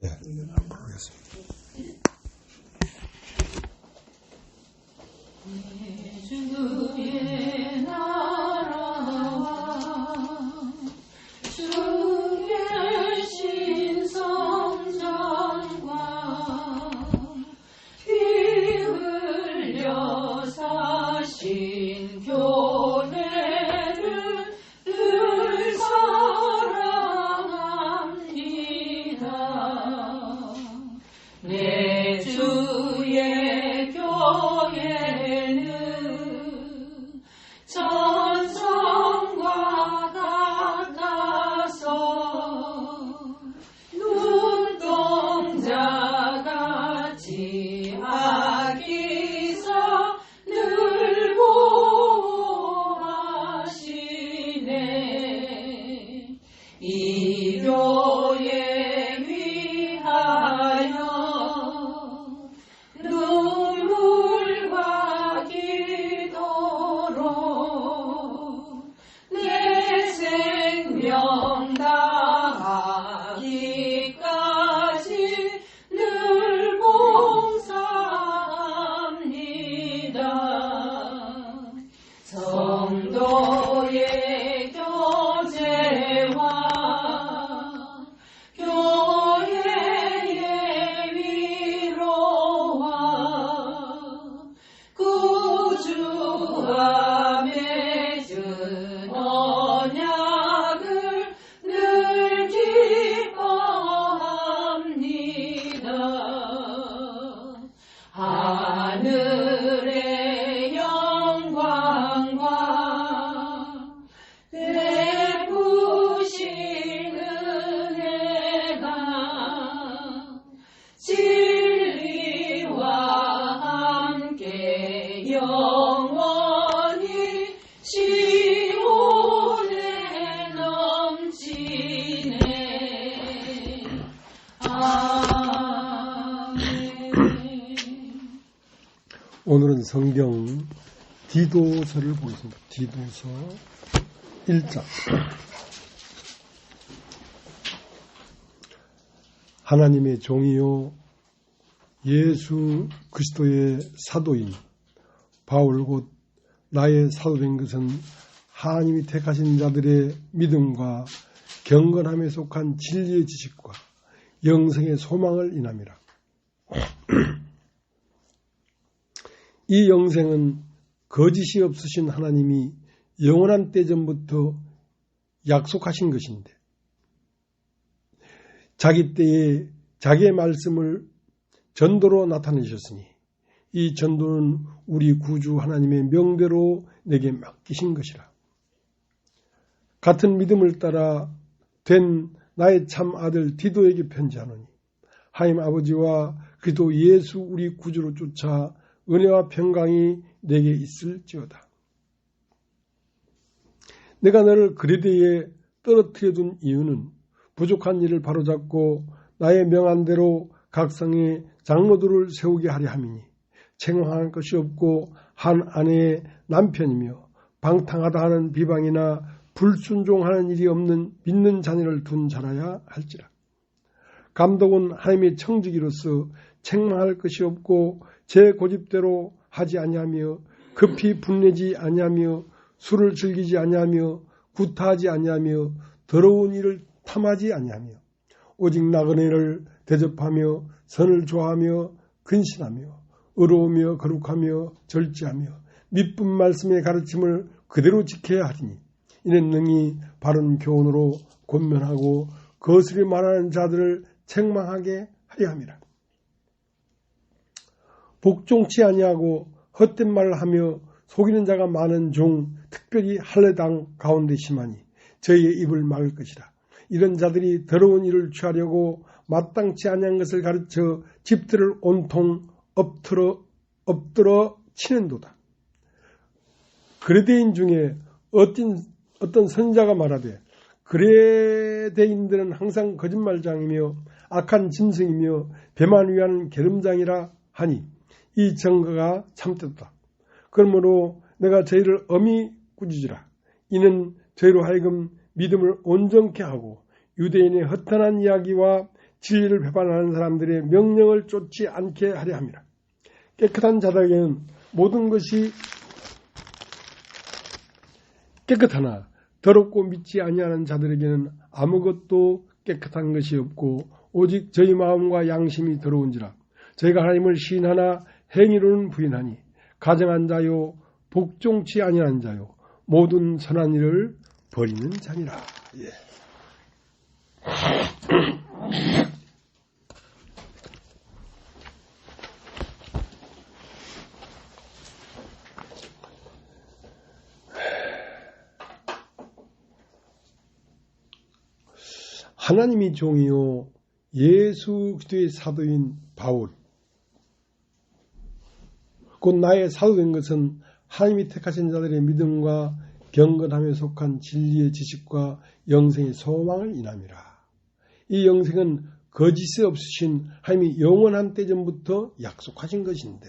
네, 부르겠습니다. 주의 나라와 주의 신성전과 피 흘려 사신 교회를 늘 사랑합니다. 내 주의 교회는 천성과 같아서 눈동자같이 아기서 늘 보호하시네. 이 교회 위하여 눈물과 기도로 내 생명 다하기까지 늘 봉사합니다. 성도의 교제와 교회의 위로와 구주와 맺은 언약을 늘 기뻐합니다. 하늘의 영광과 베푸신 은혜가 진리와 함께 영원히 시온에 넘치네. 아멘. 오늘은 성경 디도서를 보겠습니다. 디도서 1장. 하나님의 종이요 예수 그리스도의 사도인 바울 곧 나의 사도된 것은 하나님이 택하신 자들의 믿음과 경건함에 속한 진리의 지식과 영생의 소망을 인함이라. 이 영생은 거짓이 없으신 하나님이 영원한 때 전부터 약속하신 것인데 자기 때에 자기의 말씀을 전도로 나타내셨으니 이 전도는 우리 구주 하나님의 명대로 내게 맡기신 것이라. 같은 믿음을 따라 된 나의 참 아들 디도에게 편지하노니 하나님 아버지와 그리스도 예수 우리 구주로 쫓아 은혜와 평강이 내게 있을지어다. 내가 너를 그레데에 떨어뜨려 둔 이유는 부족한 일을 바로잡고 나의 명한대로 각 성에 장로들을 세우게 하려 함이니 책망할 것이 없고 한 아내의 남편이며 방탕하다 하는 비방이나 불순종하는 일이 없는 믿는 자녀를 둔 자라야 할지라. 감독은 하나님의 청지기로서 책망할 것이 없고 제 고집대로 하지 아니하며 급히 분내지 아니하며 술을 즐기지 아니하며 구타하지 아니하며 더러운 일을 탐하지 아니하며 오직 나그네를 대접하며 선을 좋아하며 근신하며 의로우며 거룩하며 절제하며 미쁜 말씀의 가르침을 그대로 지켜야 하리니 이는 능히 바른 교훈으로 권면하고 거스리 말하는 자들을 책망하게 하려 함이라. 복종치 아니하고 헛된 말을 하며 속이는 자가 많은 중 특별히 할례당 가운데 심하니 저희의 입을 막을 것이라. 이런 자들이 더러운 일을 취하려고 마땅치 아니한 것을 가르쳐 집들을 온통 엎드러 치는도다. 그레데인 중에 어떤 선지자가 말하되 그레데인들은 항상 거짓말장이며 악한 짐승이며 배만 위하는 게름장이라 하니 이 증거가 참되도다. 그러므로 내가 저희를 엄히 꾸짖으라. 이는 저희로 하여금 믿음을 온전케 하고 유대인의 허탄한 이야기와 진리를 배반하는 사람들의 명령을 쫓지 않게 하려 함이라. 깨끗한 자들에게는 모든 것이 깨끗하나 더럽고 믿지 아니하는 자들에게는 아무것도 깨끗한 것이 없고 오직 저희 마음과 양심이 더러운지라. 저희가 하나님을 시인하나 행위로는 부인하니 가정한 자요 복종치 아니한 자요 모든 선한 일을 버리는 자니라. 예. 하나님의 종이요 예수 그리스도의 사도인 바울, 곧 나의 사도된 것은 하나님이 택하신 자들의 믿음과 경건함에 속한 진리의 지식과 영생의 소망을 인함이라. 이 영생은 거짓이 없으신 하나님이 영원한 때 전부터 약속하신 것인데,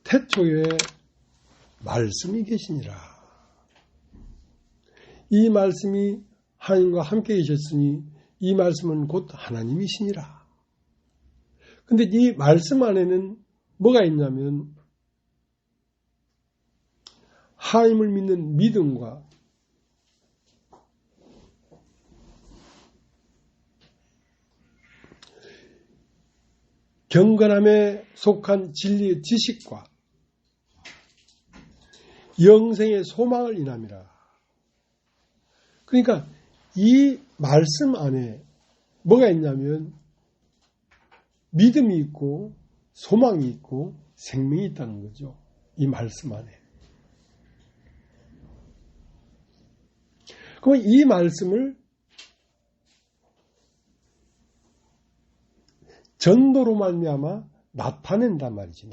태초에 말씀이 계시니라. 이 말씀이 하나님과 함께 계셨으니 이 말씀은 곧 하나님이시니라. 근데 이 말씀 안에는 뭐가 있냐면 하나님을 믿는 믿음과 경건함에 속한 진리의 지식과 영생의 소망을 인함이라. 그러니까 이 말씀 안에 뭐가 있냐면 믿음이 있고 소망이 있고 생명이 있다는 거죠. 이 말씀 안에. 그럼 이 말씀을 전도로 말미암아 나타낸단 말이지.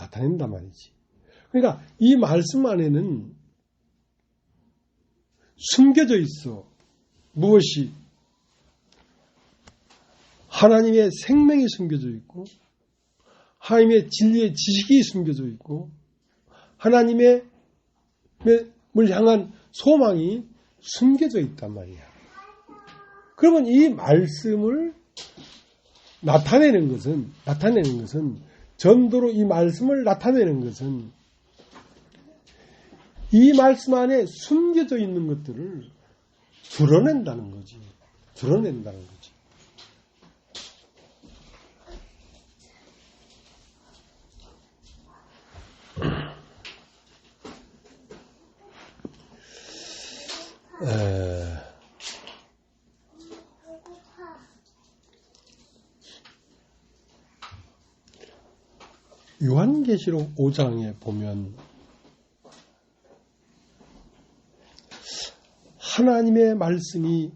그러니까 이 말씀 안에는 숨겨져 있어. 무엇이? 하나님의 생명이 숨겨져 있고 하나님의 진리의 지식이 숨겨져 있고 하나님의 을 향한 소망이 숨겨져 있단 말이야. 그러면 이 말씀을 나타내는 것은 전도로 이 말씀을 나타내는 것은 이 말씀 안에 숨겨져 있는 것들을 드러낸다는 거지. 요한계시록 5장에 보면 하나님의 말씀이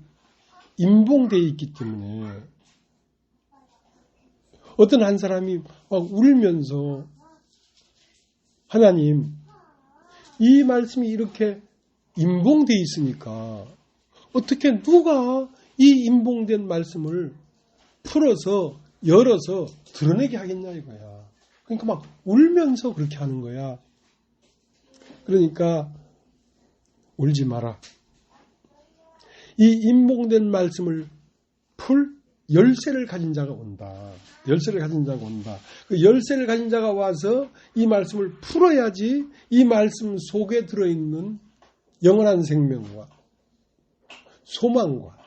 임봉되어 있기 때문에 어떤 한 사람이 막 울면서 하나님, 이 말씀이 이렇게 임봉되어 있으니까 어떻게 누가 이 임봉된 말씀을 풀어서 열어서 드러내게 하겠냐 이거야. 그러니까 막 울면서 그렇게 하는 거야. 그러니까 울지 마라. 이 임봉된 말씀을 풀 열쇠를 가진 자가 온다. 그 열쇠를 가진 자가 와서 이 말씀을 풀어야지 이 말씀 속에 들어있는 영원한 생명과 소망과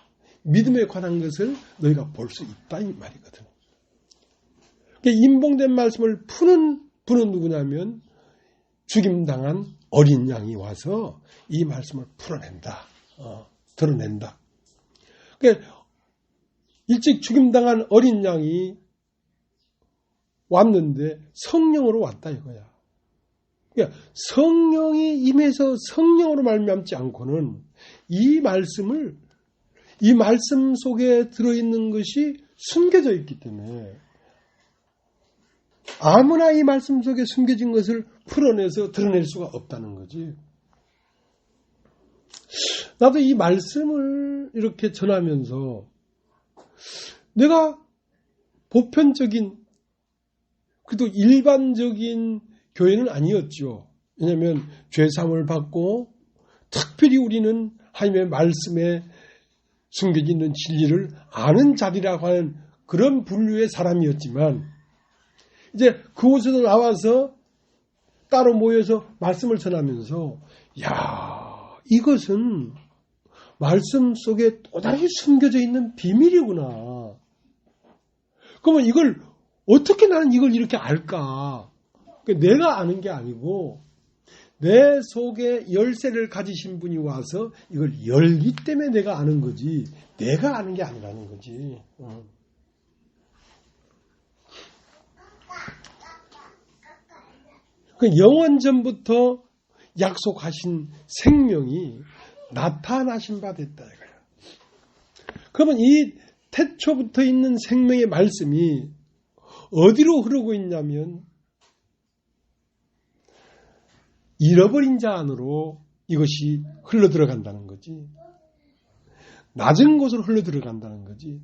믿음에 관한 것을 너희가 볼 수 있다 이 말이거든. 임봉된 말씀을 푸는 분은 누구냐면 죽임당한 어린 양이 와서 이 말씀을 풀어낸다. 드러낸다. 그러니까 일찍 죽임당한 어린 양이 왔는데 성령으로 왔다 이거야. 그러니까 성령이 임해서 성령으로 말미암지 않고는 이 말씀을 이 말씀 속에 들어있는 것이 숨겨져 있기 때문에 아무나 이 말씀 속에 숨겨진 것을 풀어내서 드러낼 수가 없다는 거지. 나도 이 말씀을 이렇게 전하면서 내가 보편적인 그래도 일반적인 교회는 아니었죠. 왜냐하면 죄사함을 받고 특별히 우리는 하나님의 말씀에 숨겨져 있는 진리를 아는 자리라고 하는 그런 분류의 사람이었지만 이제 그곳에서 나와서 따로 모여서 말씀을 전하면서 이것은 말씀 속에 또다시 숨겨져 있는 비밀이구나. 그러면 이걸 어떻게 나는 이걸 이렇게 알까? 내가 아는 게 아니고 내 속에 열쇠를 가지신 분이 와서 이걸 열기 때문에 내가 아는 거지 내가 아는 게 아니라는 거지. 영원전부터 약속하신 생명이 나타나신 바 됐다 이거야. 그러면 이 태초부터 있는 생명의 말씀이 어디로 흐르고 있냐면 잃어버린 자 안으로 이것이 흘러들어간다는 거지. 낮은 곳으로 흘러들어간다는 거지.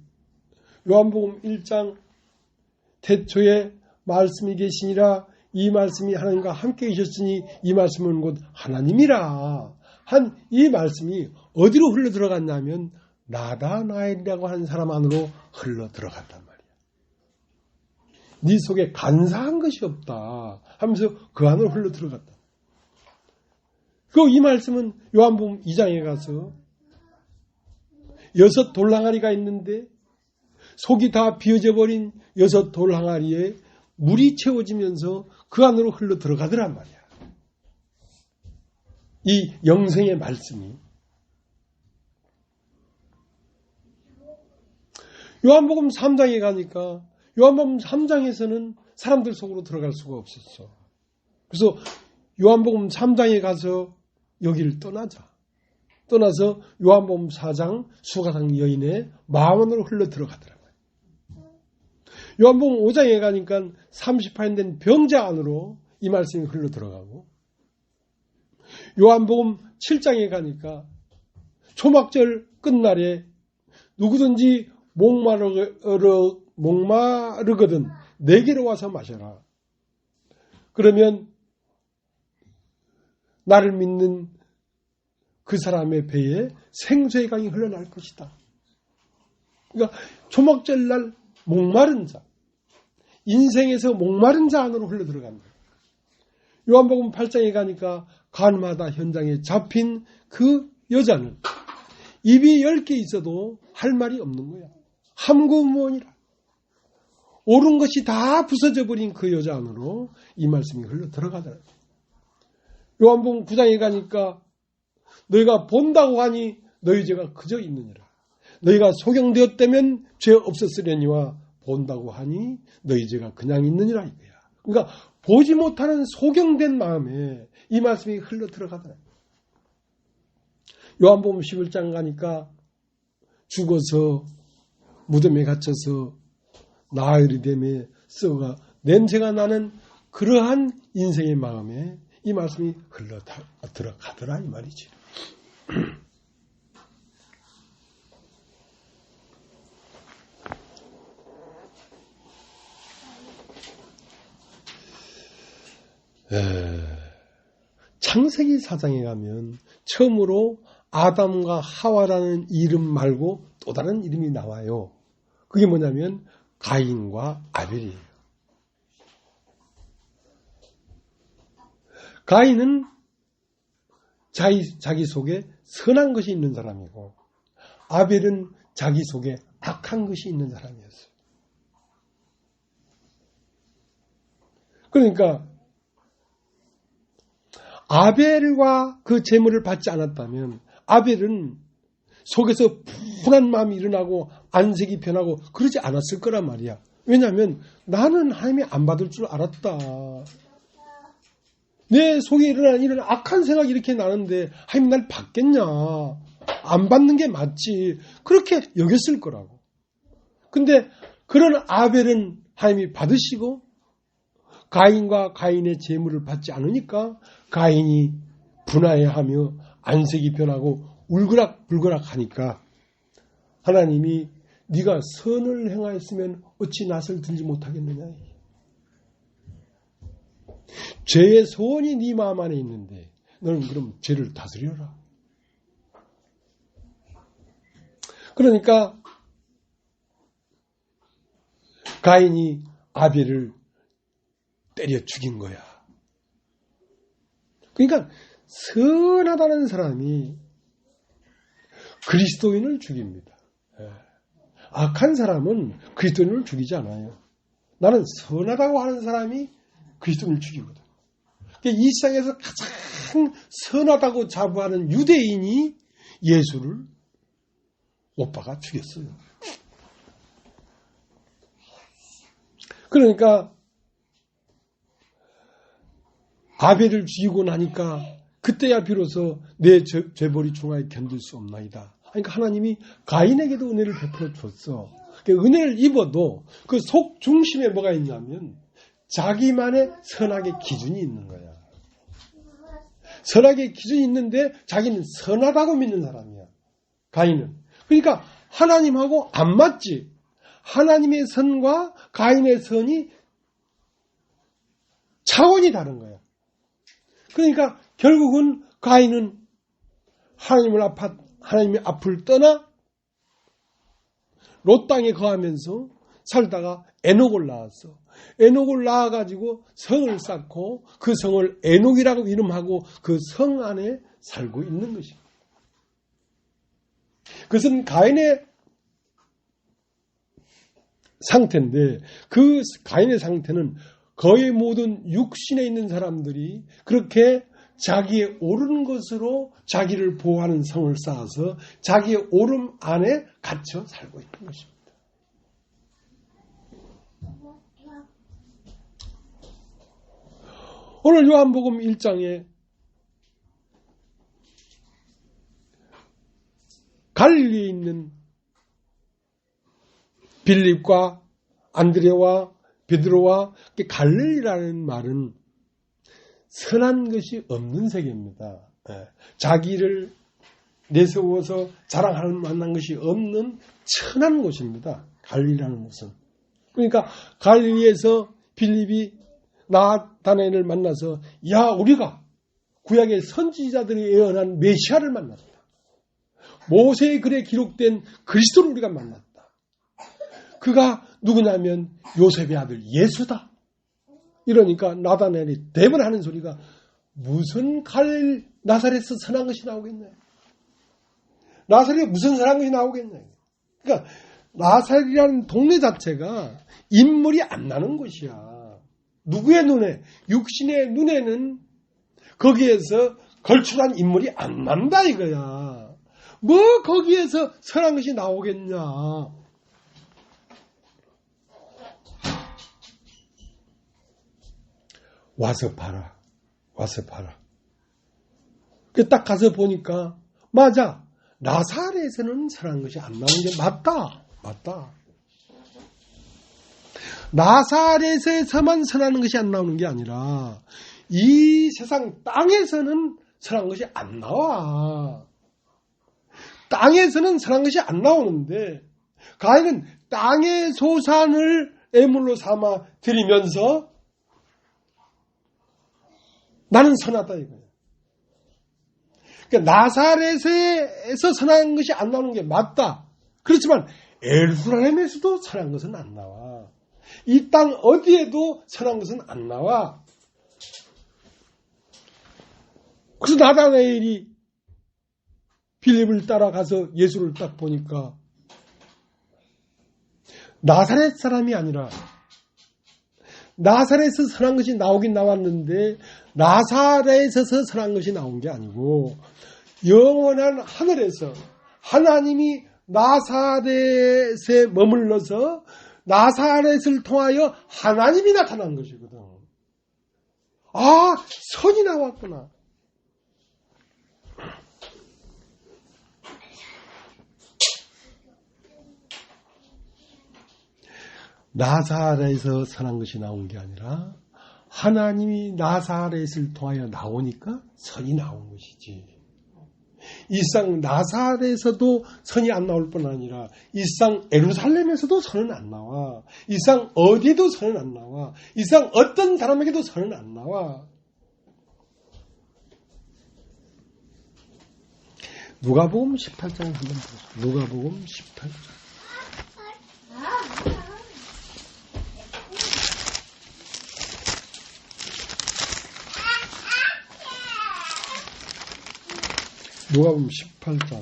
요한복음 1장 태초에 말씀이 계시니라 이 말씀이 하나님과 함께 계셨으니 이 말씀은 곧 하나님이라 한 이 말씀이 어디로 흘러들어갔냐면 나다나엘이라고 하는 사람 안으로 흘러들어갔단 말이야. 네 속에 간사한 것이 없다 하면서 그 안으로 흘러들어갔다. 이 말씀은 요한복음 2장에 가서 6 돌항아리가 있는데 속이 다 비어져 버린 6 돌항아리에 물이 채워지면서 그 안으로 흘러 들어가더란 말이야. 이 영생의 말씀이. 요한복음 3장에 가니까 요한복음 3장에서는 사람들 속으로 들어갈 수가 없었어. 그래서 요한복음 3장에 가서 여기를 떠나자. 떠나서 요한복음 4장 수가상 여인의 마음 안으로 흘러 들어가더라고요. 요한복음 5장에 가니까 38년 된 병자 안으로 이 말씀이 흘러 들어가고 요한복음 7장에 가니까 초막절 끝날에 누구든지 목마르거든 내게로 와서 마셔라. 그러면 나를 믿는 그 사람의 배에 생수의 강이 흘러날 것이다. 그러니까 초막절날 목마른 자, 인생에서 목마른 자 안으로 흘러들어간다. 요한복음 8장에 가니까 가늠하다 현장에 잡힌 그 여자는 입이 10개 있어도 할 말이 없는 거야. 함구무원이라. 옳은 것이 다 부서져 버린 그 여자 안으로 이 말씀이 흘러들어가더라고요. 요한복음 9장에 가니까 너희가 본다고 하니 너희 죄가 그저 있느니라. 너희가 소경되었다면 죄 없었으려니와 본다고 하니 너희 죄가 그냥 있느니라 이거야. 그러니까 보지 못하는 소경된 마음에 이 말씀이 흘러 들어가더라고요. 요한복음 11장 가니까 죽어서 무덤에 갇혀서 나흘이 되며 썩어가 냄새가 나는 그러한 인생의 마음에 이 말씀이 흘러 들어가더라 이 말이지. 창세기 4장에 가면 처음으로 아담과 하와라는 이름 말고 또 다른 이름이 나와요. 그게 뭐냐면 가인과 아벨이에요. 가인은 자기 속에 선한 것이 있는 사람이고 아벨은 자기 속에 악한 것이 있는 사람이었어요. 그러니까 아벨과 그 제물을 받지 않았다면 아벨은 속에서 분한 마음이 일어나고 안색이 변하고 그러지 않았을 거란 말이야. 왜냐하면 나는 하나님이 안 받을 줄 알았다. 내 속에 일어나는 이런 악한 생각이 이렇게 나는데 하나님 날 받겠냐. 안 받는 게 맞지. 그렇게 여겼을 거라고. 근데 그런 아벨은 하나님이 받으시고 가인과 가인의 제물을 받지 않으니까 가인이 분하해하며 안색이 변하고 울그락불그락 하니까 하나님이 네가 선을 행하였으면 어찌 낯을 들지 못하겠느냐. 죄의 소원이 네 마음 안에 있는데 너는 그럼 죄를 다스려라. 그러니까 가인이 아벨을 때려 죽인 거야. 그러니까 선하다는 사람이 그리스도인을 죽입니다. 악한 사람은 그리스도인을 죽이지 않아요. 나는 선하다고 하는 사람이 그리스도인을 죽이거든. 이 세상에서 가장 선하다고 자부하는 유대인이 예수를 오빠가 죽였어요. 그러니까 아벨을 죽이고 나니까 그때야 비로소 내 죄벌이 중하에 견딜 수 없나이다. 그러니까 하나님이 가인에게도 은혜를 베풀어 줬어. 은혜를 입어도 그 속 중심에 뭐가 있냐면 자기만의 선악의 기준이 있는 거야. 선악의 기준이 있는데 자기는 선하다고 믿는 사람이야. 가인은. 그러니까 하나님하고 안 맞지. 하나님의 선과 가인의 선이 차원이 다른 거야. 그러니까 결국은 가인은 하나님의 앞을 떠나 롯 땅에 거하면서 살다가 에녹을 낳았어. 에녹을 낳아가지고 성을 쌓고 그 성을 에녹이라고 이름하고 그 성 안에 살고 있는 것입니다. 그것은 가인의 상태인데 그 가인의 상태는 거의 모든 육신에 있는 사람들이 그렇게 자기의 옳은 것으로 자기를 보호하는 성을 쌓아서 자기의 옳음 안에 갇혀 살고 있는 것입니다. 오늘 요한복음 1장에 갈릴리에 있는 빌립과 안드레와 베드로와 갈릴리라는 말은 선한 것이 없는 세계입니다. 자기를 내세워서 자랑하는 만한 것이 없는 천한 곳입니다. 갈릴리라는 곳은. 그러니까 갈릴리에서 빌립이 나다나엘을 만나서 야 우리가 구약의 선지자들이 예언한 메시아를 만났다. 모세의 글에 기록된 그리스도를 우리가 만났다. 그가 누구냐면 요셉의 아들 예수다. 이러니까 나다나엘이 대번 하는 소리가 무슨 나사렛에서 선한 것이 나오겠냐. 나사렛에 무슨 선한 것이 나오겠냐. 그러니까 나사렛이라는 동네 자체가 인물이 안 나는 곳이야. 누구의 눈에, 육신의 눈에는 거기에서 걸출한 인물이 안 난다 이거야. 뭐 거기에서 선한 것이 나오겠냐. 와서 봐라. 와서 봐라. 딱 가서 보니까 맞아. 나사렛에서는 선한 것이 안 나오는 게 맞다. 맞다. 나사렛에서만 선한 것이 안 나오는 게 아니라 이 세상 땅에서는 선한 것이 안 나와. 땅에서는 선한 것이 안 나오는데 가인은 땅의 소산을 애물로 삼아 드리면서 나는 선하다 이거야. 그러니까 나사렛에서 선한 것이 안 나오는 게 맞다. 그렇지만 예루살렘에서도 선한 것은 안 나와. 이 땅 어디에도 선한 것은 안 나와. 그래서 나다나엘이 빌립을 따라가서 예수를 딱 보니까 나사렛 사람이 아니라 나사렛에서 선한 것이 나오긴 나왔는데 나사렛에서 선한 것이 나온 게 아니고 영원한 하늘에서 하나님이 나사렛에 머물러서 나사렛을 통하여 하나님이 나타난 것이거든. 아, 선이 나왔구나. 나사렛에서 선한 것이 나온 게 아니라 하나님이 나사렛을 통하여 나오니까 선이 나온 것이지. 일상 나사렛에서도 선이 안 나올 뿐 아니라 일상 예루살렘에서도 선은 안 나와. 일상 어디에도 선은 안 나와. 일상 어떤 사람에게도 선은 안 나와. 누가복음 18장 한번 보세요. 누가복음 18장. 누가복음 18장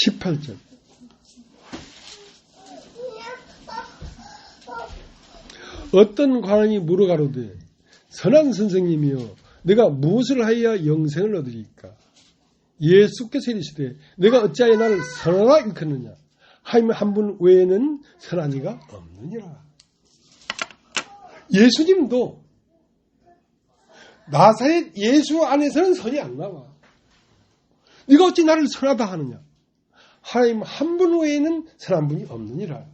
18절. 어떤 관원이 물어가로되 선한 선생님이여 내가 무엇을 하여야 영생을 얻으리까? 예수께서 이르시되 내가 어찌하여 나를 선하라 일컫느냐? 하나님 한 분 외에는 선한 이가 없느니라. 예수님도 나사렛 예수 안에서는 선이 안 나와. 네가 어찌 나를 선하다 하느냐? 하나님 한 분 외에는 선한 분이 없느니라.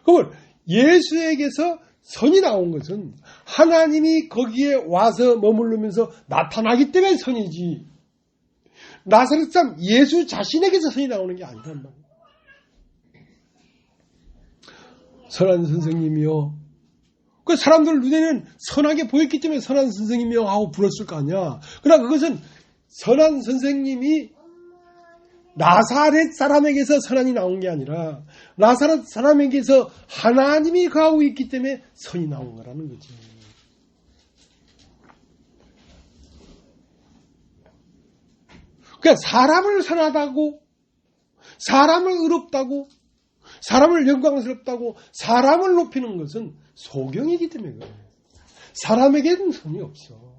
그러면 예수에게서 선이 나온 것은 하나님이 거기에 와서 머무르면서 나타나기 때문에 선이지, 나사렛 사람 예수 자신에게서 선이 나오는 게 아니란 말이에요. 선한 선생님이요. 그 사람들 눈에는 선하게 보였기 때문에 선한 선생님이요 하고 불렀을 거 아니야. 그러나 그것은 선한 선생님이 나사렛 사람에게서 선한이 나온 게 아니라 나사렛 사람에게서 하나님이 거하고 있기 때문에 선이 나온 거라는 거지. 그러니까 사람을 선하다고, 사람을 의롭다고, 사람을 영광스럽다고, 사람을 높이는 것은 소경이기 때문에 그래요. 사람에게는 선이 없어.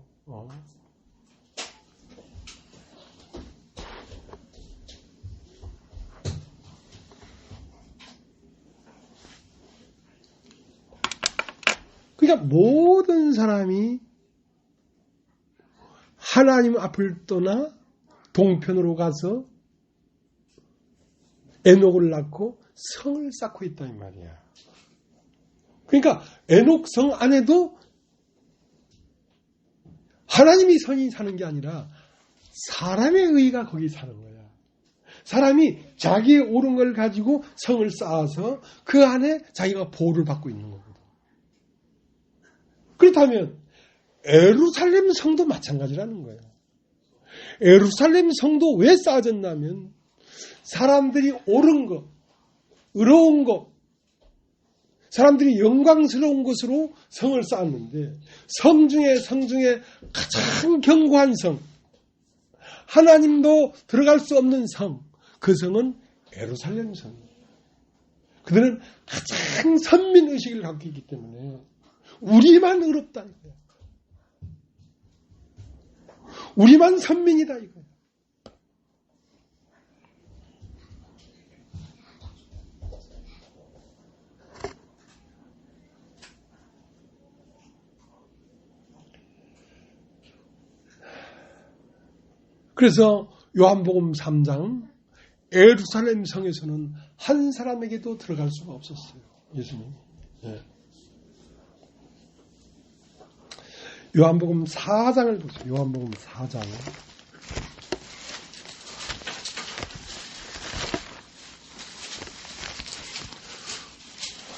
그러니까 모든 사람이 하나님 앞을 떠나 동편으로 가서 에녹을 낳고 성을 쌓고 있다 이 말이야. 그러니까 에녹 성 안에도 하나님이 선이 사는 게 아니라 사람의 의가 거기 사는 거야. 사람이 자기의 옳은 걸 가지고 성을 쌓아서 그 안에 자기가 보호를 받고 있는 거거든. 그렇다면 예루살렘 성도 마찬가지라는 거예요. 예루살렘 성도 왜 쌓아졌냐면 사람들이 옳은 것, 의로운 것, 사람들이 영광스러운 것으로 성을 쌓았는데 성 중에 가장 견고한 성, 하나님도 들어갈 수 없는 성, 그 성은 예루살렘 성이에요. 그들은 가장 선민의식을 갖고 있기 때문에 우리만 의롭다 이거야. 우리만 선민이다 이거야. 그래서 요한복음 3장 예루살렘 성에서는 한 사람에게도 들어갈 수가 없었어요. 예수님. 네. 요한복음 4장을 보세요. 요한복음 4장.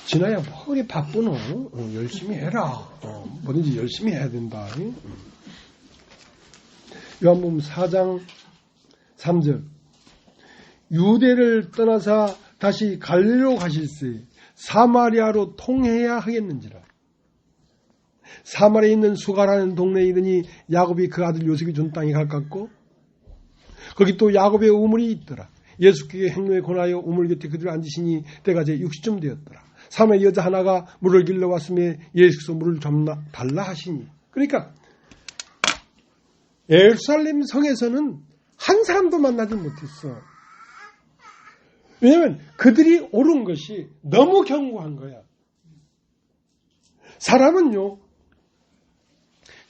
진아야, 머리 바쁘노? 열심히 해라. 뭐든지 열심히 해야 된다. 요한복음 4장 3절. 유대를 떠나사 다시 갈릴리로 가실세 사마리아로 통해야 하겠는지라. 사마리아에 있는 수가라는 동네에 이르니 야곱이 그 아들 요셉이 준 땅에 가깝고 거기 또 야곱의 우물이 있더라. 예수께서 행로에 권하여 우물 곁에 그들을 앉으시니 때가 제 60쯤 되었더라. 사마리아 여자 하나가 물을 길러 왔으며 예수께서 물을 좀 달라 하시니. 그러니까 예루살렘 성에서는 한 사람도 만나지 못했어. 왜냐하면 그들이 옳은 것이 너무 견고한 거야. 사람은요,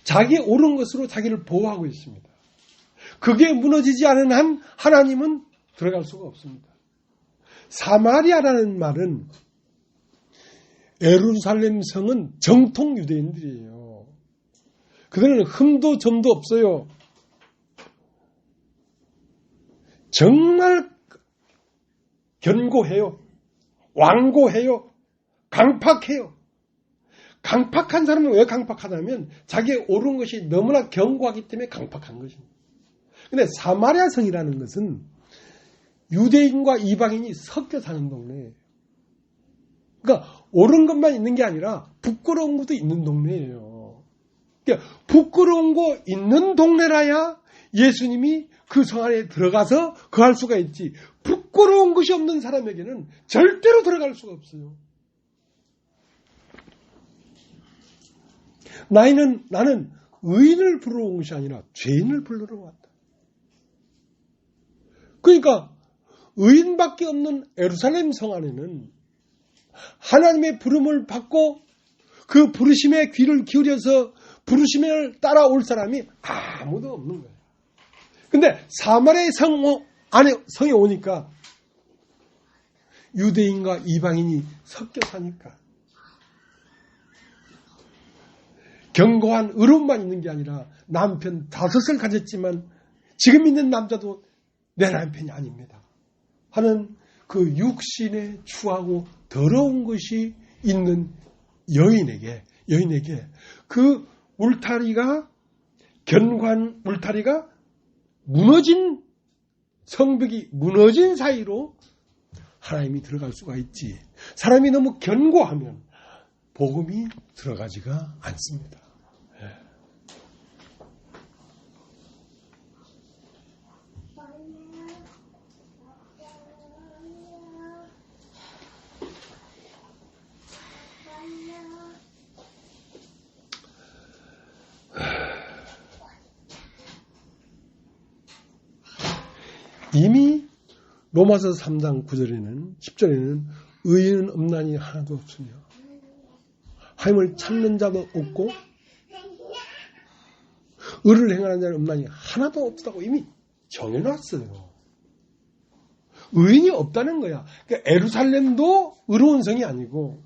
자기 옳은 것으로 자기를 보호하고 있습니다. 그게 무너지지 않은 한 하나님은 들어갈 수가 없습니다. 사마리아라는 말은 예루살렘 성은 정통 유대인들이에요. 그들은 흠도 점도 없어요. 정말 견고해요. 완고해요. 강팍해요. 강팍한 사람은 왜 강팍하냐면 자기의 옳은 것이 너무나 견고하기 때문에 강팍한 것입니다. 근데 사마리아 성이라는 것은 유대인과 이방인이 섞여 사는 동네예요. 그러니까 옳은 것만 있는 게 아니라 부끄러운 것도 있는 동네예요. 그러니까 부끄러운 거 있는 동네라야 예수님이 그 성 안에 들어가서 거할 수가 있지, 부끄러운 것이 없는 사람에게는 절대로 들어갈 수가 없어요. 나는 의인을 부르러 온 것이 아니라 죄인을 부르러 왔다. 그러니까 의인밖에 없는 예루살렘 성 안에는 하나님의 부름을 받고 그 부르심에 귀를 기울여서 부르심을 따라올 사람이 아무도 없는 거예요. 근데 사마리아의 성에 오니까 유대인과 이방인이 섞여 사니까 견고한 의로움만 있는 게 아니라 남편 5을 가졌지만 지금 있는 남자도 내 남편이 아닙니다 하는 그 육신에 추하고 더러운 것이 있는 여인에게 그 울타리가, 견고한 울타리가 무너진, 성벽이 무너진 사이로 하나님이 들어갈 수가 있지, 사람이 너무 견고하면 복음이 들어가지가 않습니다. 이미 로마서 3장 9절에는 10절에는 의인은 없나니 하나도 없으며 하나님을 찾는 자도 없고 의를 행하는 자는 없나니 하나도 없다고 이미 정해놨어요. 의인이 없다는 거야. 그러니까 예루살렘도 의로운 성이 아니고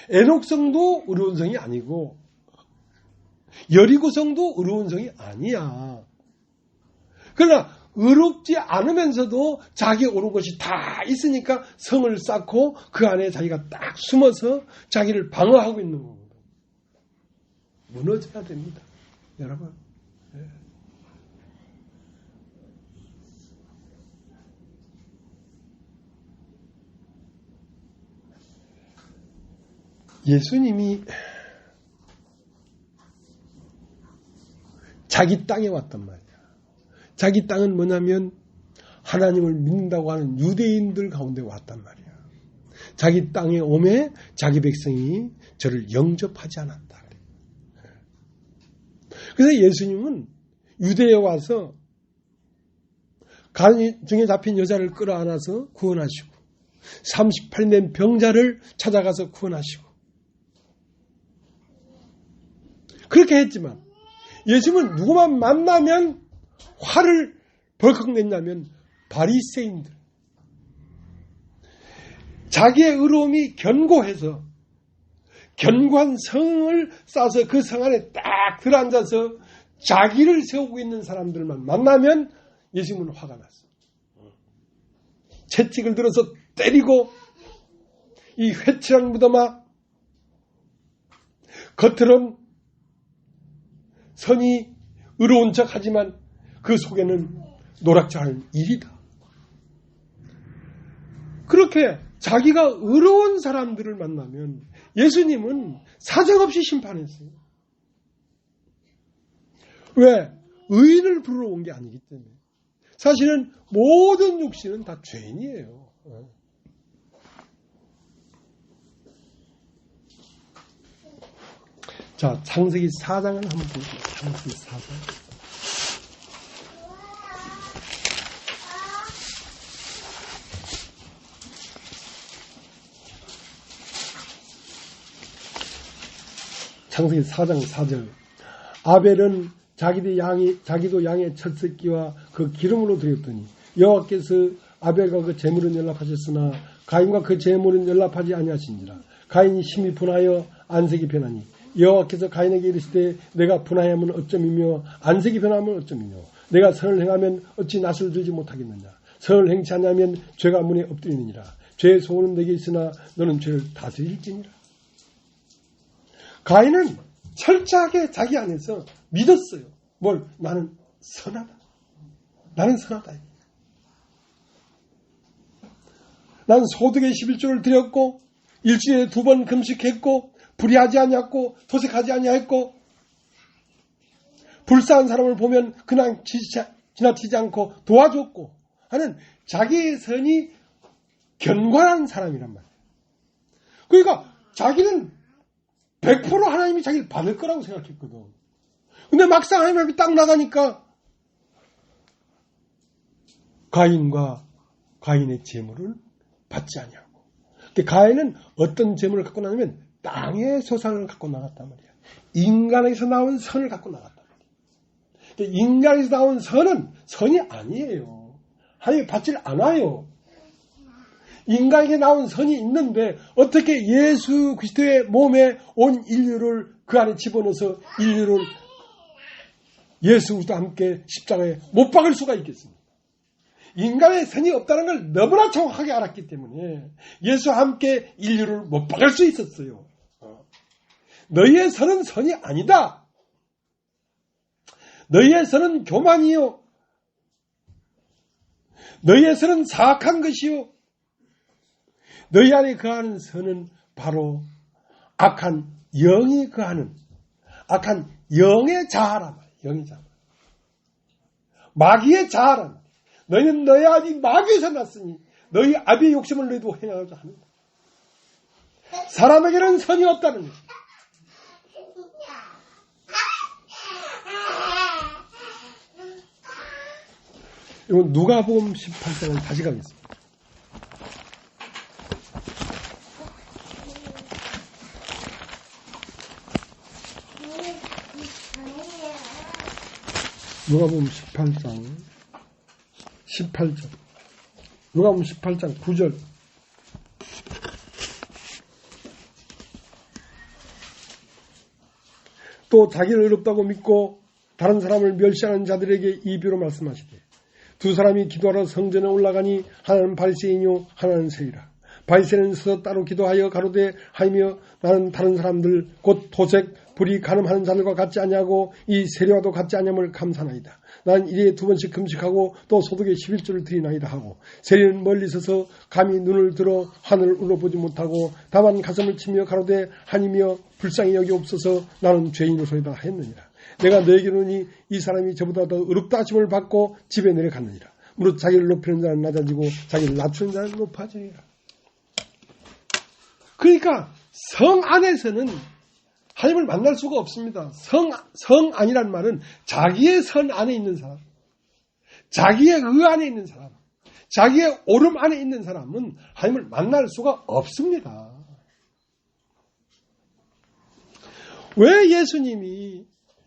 에녹성도 의로운 성이 아니고 여리고성도 의로운 성이 아니야. 그러나 의롭지 않으면서도 자기의 옳은 것이 다 있으니까 성을 쌓고 그 안에 자기가 딱 숨어서 자기를 방어하고 있는 겁니다. 무너져야 됩니다. 여러분. 예수님이 자기 땅에 왔단 말이야. 자기 땅은 뭐냐면 하나님을 믿는다고 하는 유대인들 가운데 왔단 말이야. 자기 땅에 오매 자기 백성이 저를 영접하지 않았다. 그래서 예수님은 유대에 와서 간 중에 잡힌 여자를 끌어안아서 구원하시고 38년 된 병자를 찾아가서 구원하시고 그렇게 했지만 예수님은 누구만 만나면 화를 벌컥 냈냐면 바리새인들, 자기의 의로움이 견고해서 견고한 성을 쌓아서 그 성 안에 딱 들어앉아서 자기를 세우고 있는 사람들만 만나면 예수님은 화가 났어. 채찍을 들어서 때리고 이 회칠한 무덤아, 겉으론 선이 의로운 척하지만 그 속에는 노랗지 않은 일이다. 그렇게 자기가 의로운 사람들을 만나면 예수님은 사정없이 심판했어요. 왜? 의인을 부르러 온 게 아니기 때문에. 사실은 모든 육신은 다 죄인이에요. 자, 창세기 4장을 한번 보겠습니다. 창세기 4장. 창세기 4장 4절. 아벨은 자기도 양의 첫 새끼와 그 기름으로 드렸더니 여호와께서 아벨과 그 제물은 연락하셨으나 가인과 그 제물은 연락하지 아니하신지라. 가인이 심히 분하여 안색이 변하니 여호와께서 가인에게 이르시되 내가 분하여면 어쩌이며 안색이 변하면 어쩌이며 내가 선을 행하면 어찌 낯을 들지 못하겠느냐. 선을 행치 않으면 죄가 문에 엎드리느니라. 죄의 소원은 내게 있으나 너는 죄를 다스릴지니라. 가인은 철저하게 자기 안에서 믿었어요. 뭘? 나는 선하다. 나는 선하다. 난 소득의 11조를 드렸고 일주일에 2번 금식했고 불의하지 아니했고 도색하지 아니했고 불쌍한 사람을 보면 그냥 지나치지 않고 도와줬고 하는 자기의 선이 견고한 사람이란 말이에요. 그러니까 자기는 100% 하나님이 자기를 받을 거라고 생각했거든. 근데 막상 하나님이 딱 나가니까 가인의 재물을 받지 아니하고. 가인은 어떤 재물을 갖고 나냐면 땅의 소산을 갖고 나갔단 말이야. 인간에서 나온 선을 갖고 나갔단 말이야. 인간에서 나온 선은 선이 아니에요. 하나님이 받질 않아요. 인간에게 나온 선이 있는데 어떻게 예수 그리스도의 몸에 온 인류를 그 안에 집어넣어서 인류를 예수 그리스도와 함께 십자가에 못 박을 수가 있겠습니까? 인간의 선이 없다는 걸 너무나 정확하게 알았기 때문에 예수와 함께 인류를 못 박을 수 있었어요. 너희의 선은 선이 아니다. 너희의 선은 교만이요. 너희의 선은 사악한 것이요. 너희 안에 거하는 선은 바로 악한 영이 거하는 악한 영의 자아란 말이에요. 영의 자아. 마귀의 자아란 말이에요. 너희는 너희 아비 마귀에서 났으니 너희 아비의 욕심을 너희도 행하고자 합니다. 사람에게는 선이 없다는 거예요. 이건 누가복음 18장을 다시 가겠습니다. 누가복음 18장 18절. 누가복음 18장 9절. 또 자기를 의롭다고 믿고 다른 사람을 멸시하는 자들에게 이 비로 말씀하시되 두 사람이 기도하러 성전에 올라가니 하나는 바리새인이요 하나는 세리라. 바리새인은 서서 따로 기도하여 가로되 하이며 나는 다른 사람들 곧 도색 불의 간음하는 자들과 같지 아니하고 이 세리와도 같지 아니함을 감사나이다. 난 일에 2번씩 금식하고 또 소득의 11조를 드리나이다 하고 세리는 멀리 서서 감히 눈을 들어 하늘을 울어보지 못하고 다만 가슴을 치며 가로되 하니며 불쌍히 여기옵소서 나는 죄인으로소이다 했느니라. 내가 너에게 이르노니 이 사람이 저보다 더 의롭다 하심을 받고 집에 내려갔느니라. 무릇 자기를 높이는 자는 낮아지고 자기를 낮추는 자는 높아지리라. 그러니까 성 안에서는 하나님을 만날 수가 없습니다. 성 안이란 말은 자기의 선 안에 있는 사람, 자기의 의 안에 있는 사람, 자기의 옳음 안에 있는 사람은 하나님을 만날 수가 없습니다. 왜 예수님이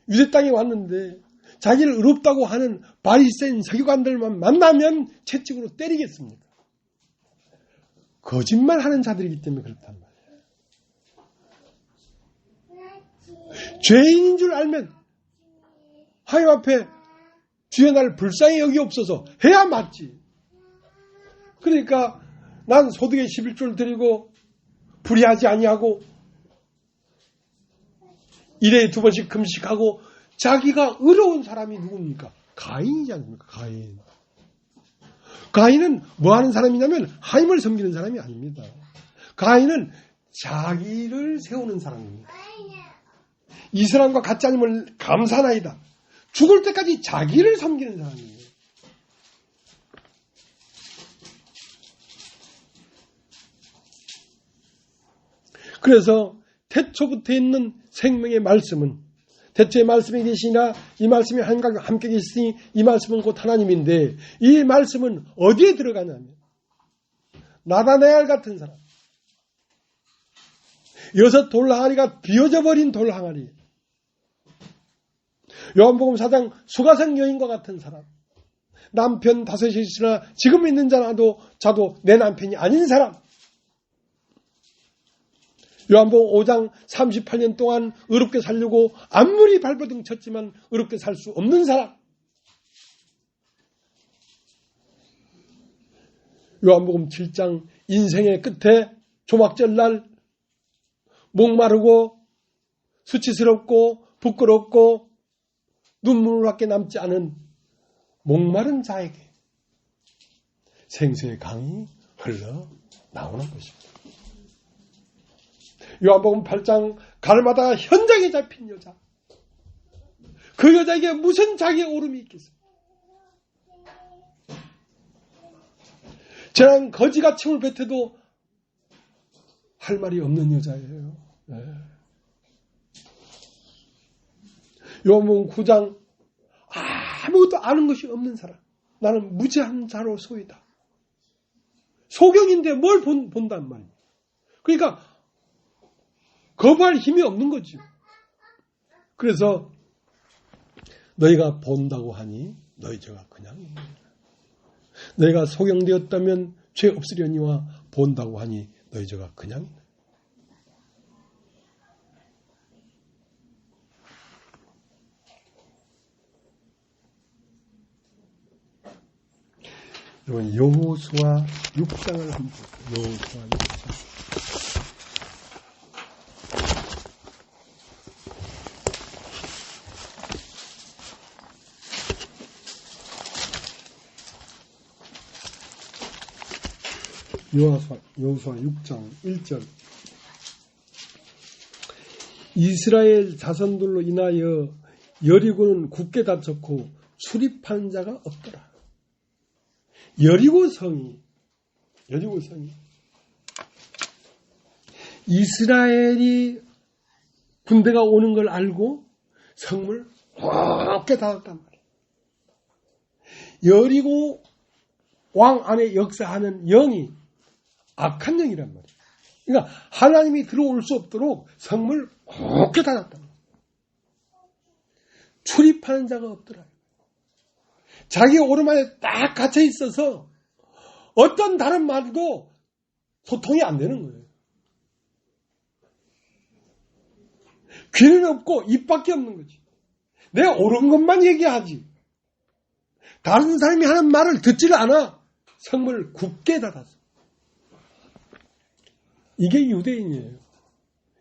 유대 땅에 왔는데 자기를 의롭다고 하는 바리새인 서기관들만 만나면 채찍으로 때리겠습니까? 거짓말하는 자들이기 때문에 그렇단 말이에요. 죄인인 줄 알면 하나님 앞에 주여 나를 불쌍히 여기옵소서 해야 맞지. 그러니까 난 소득의 11조를 드리고 불의하지 아니하고 일에 2번씩 금식하고 자기가 의로운 사람이 누굽니까? 가인이지 않습니까? 가인은 뭐 하는 사람이냐면 하나님을 섬기는 사람이 아닙니다. 가인은 자기를 세우는 사람입니다. 이 사람과 같지 않음을 감사나이다. 죽을 때까지 자기를 섬기는 사람이에요. 그래서 태초부터 있는 생명의 말씀은 태초의 말씀이 계시나 이 말씀이 하나님과 함께 계시니 이 말씀은 곧 하나님인데 이 말씀은 어디에 들어가냐면 나다네알 같은 사람, 6 돌항아리가 비워져 버린 돌항아리, 요한복음 4장 수가성 여인과 같은 사람, 남편 5이 있으나 지금 있는 자도 내 남편이 아닌 사람, 요한복음 5장 38년 동안 의롭게 살려고 아무리 발버둥 쳤지만 의롭게 살 수 없는 사람, 요한복음 7장 인생의 끝에 조막절날 목마르고 수치스럽고 부끄럽고 눈물밖에 남지 않은 목마른 자에게 생수의 강이 흘러 나오는 것입니다. 요한복음 8장 가르마다 현장에 잡힌 여자, 그 여자에게 무슨 자기의 오름이 있겠어요? 저는 거지가 침을 뱉어도 할 말이 없는 여자예요. 네. 요한복음 9장 아무것도 아는 것이 없는 사람, 나는 무지한 자로 소이다. 소경인데 뭘 본단 말이에요. 그러니까 거부할 힘이 없는 거죠. 그래서 너희가 본다고 하니 너희 죄가 그냥 너희가 소경되었다면 죄 없으려니와 본다고 하니 너희 죄가 그냥 여러분 여호수아 6장을 한번 보세요. 여호수아 6장. 여호수아 6장 1절. 이스라엘 자손들로 인하여 여리고는 굳게 닫혔고 출입하는 자가 없더라. 여리고 성이 이스라엘이 군대가 오는 걸 알고 성을 굳게 닫았단 말이에요. 여리고 왕 안에 역사하는 영이 악한 영이란 말이에요. 그러니까 하나님이 들어올 수 없도록 성을 굳게 닫았단 말이에요. 출입하는 자가 없더라. 자기 오름 안에 딱 갇혀 있어서 어떤 다른 말도 소통이 안 되는 거예요. 귀는 없고 입밖에 없는 거지. 내가 옳은 것만 얘기하지. 다른 사람이 하는 말을 듣지를 않아. 성문을 굳게 닫았어. 이게 유대인이에요.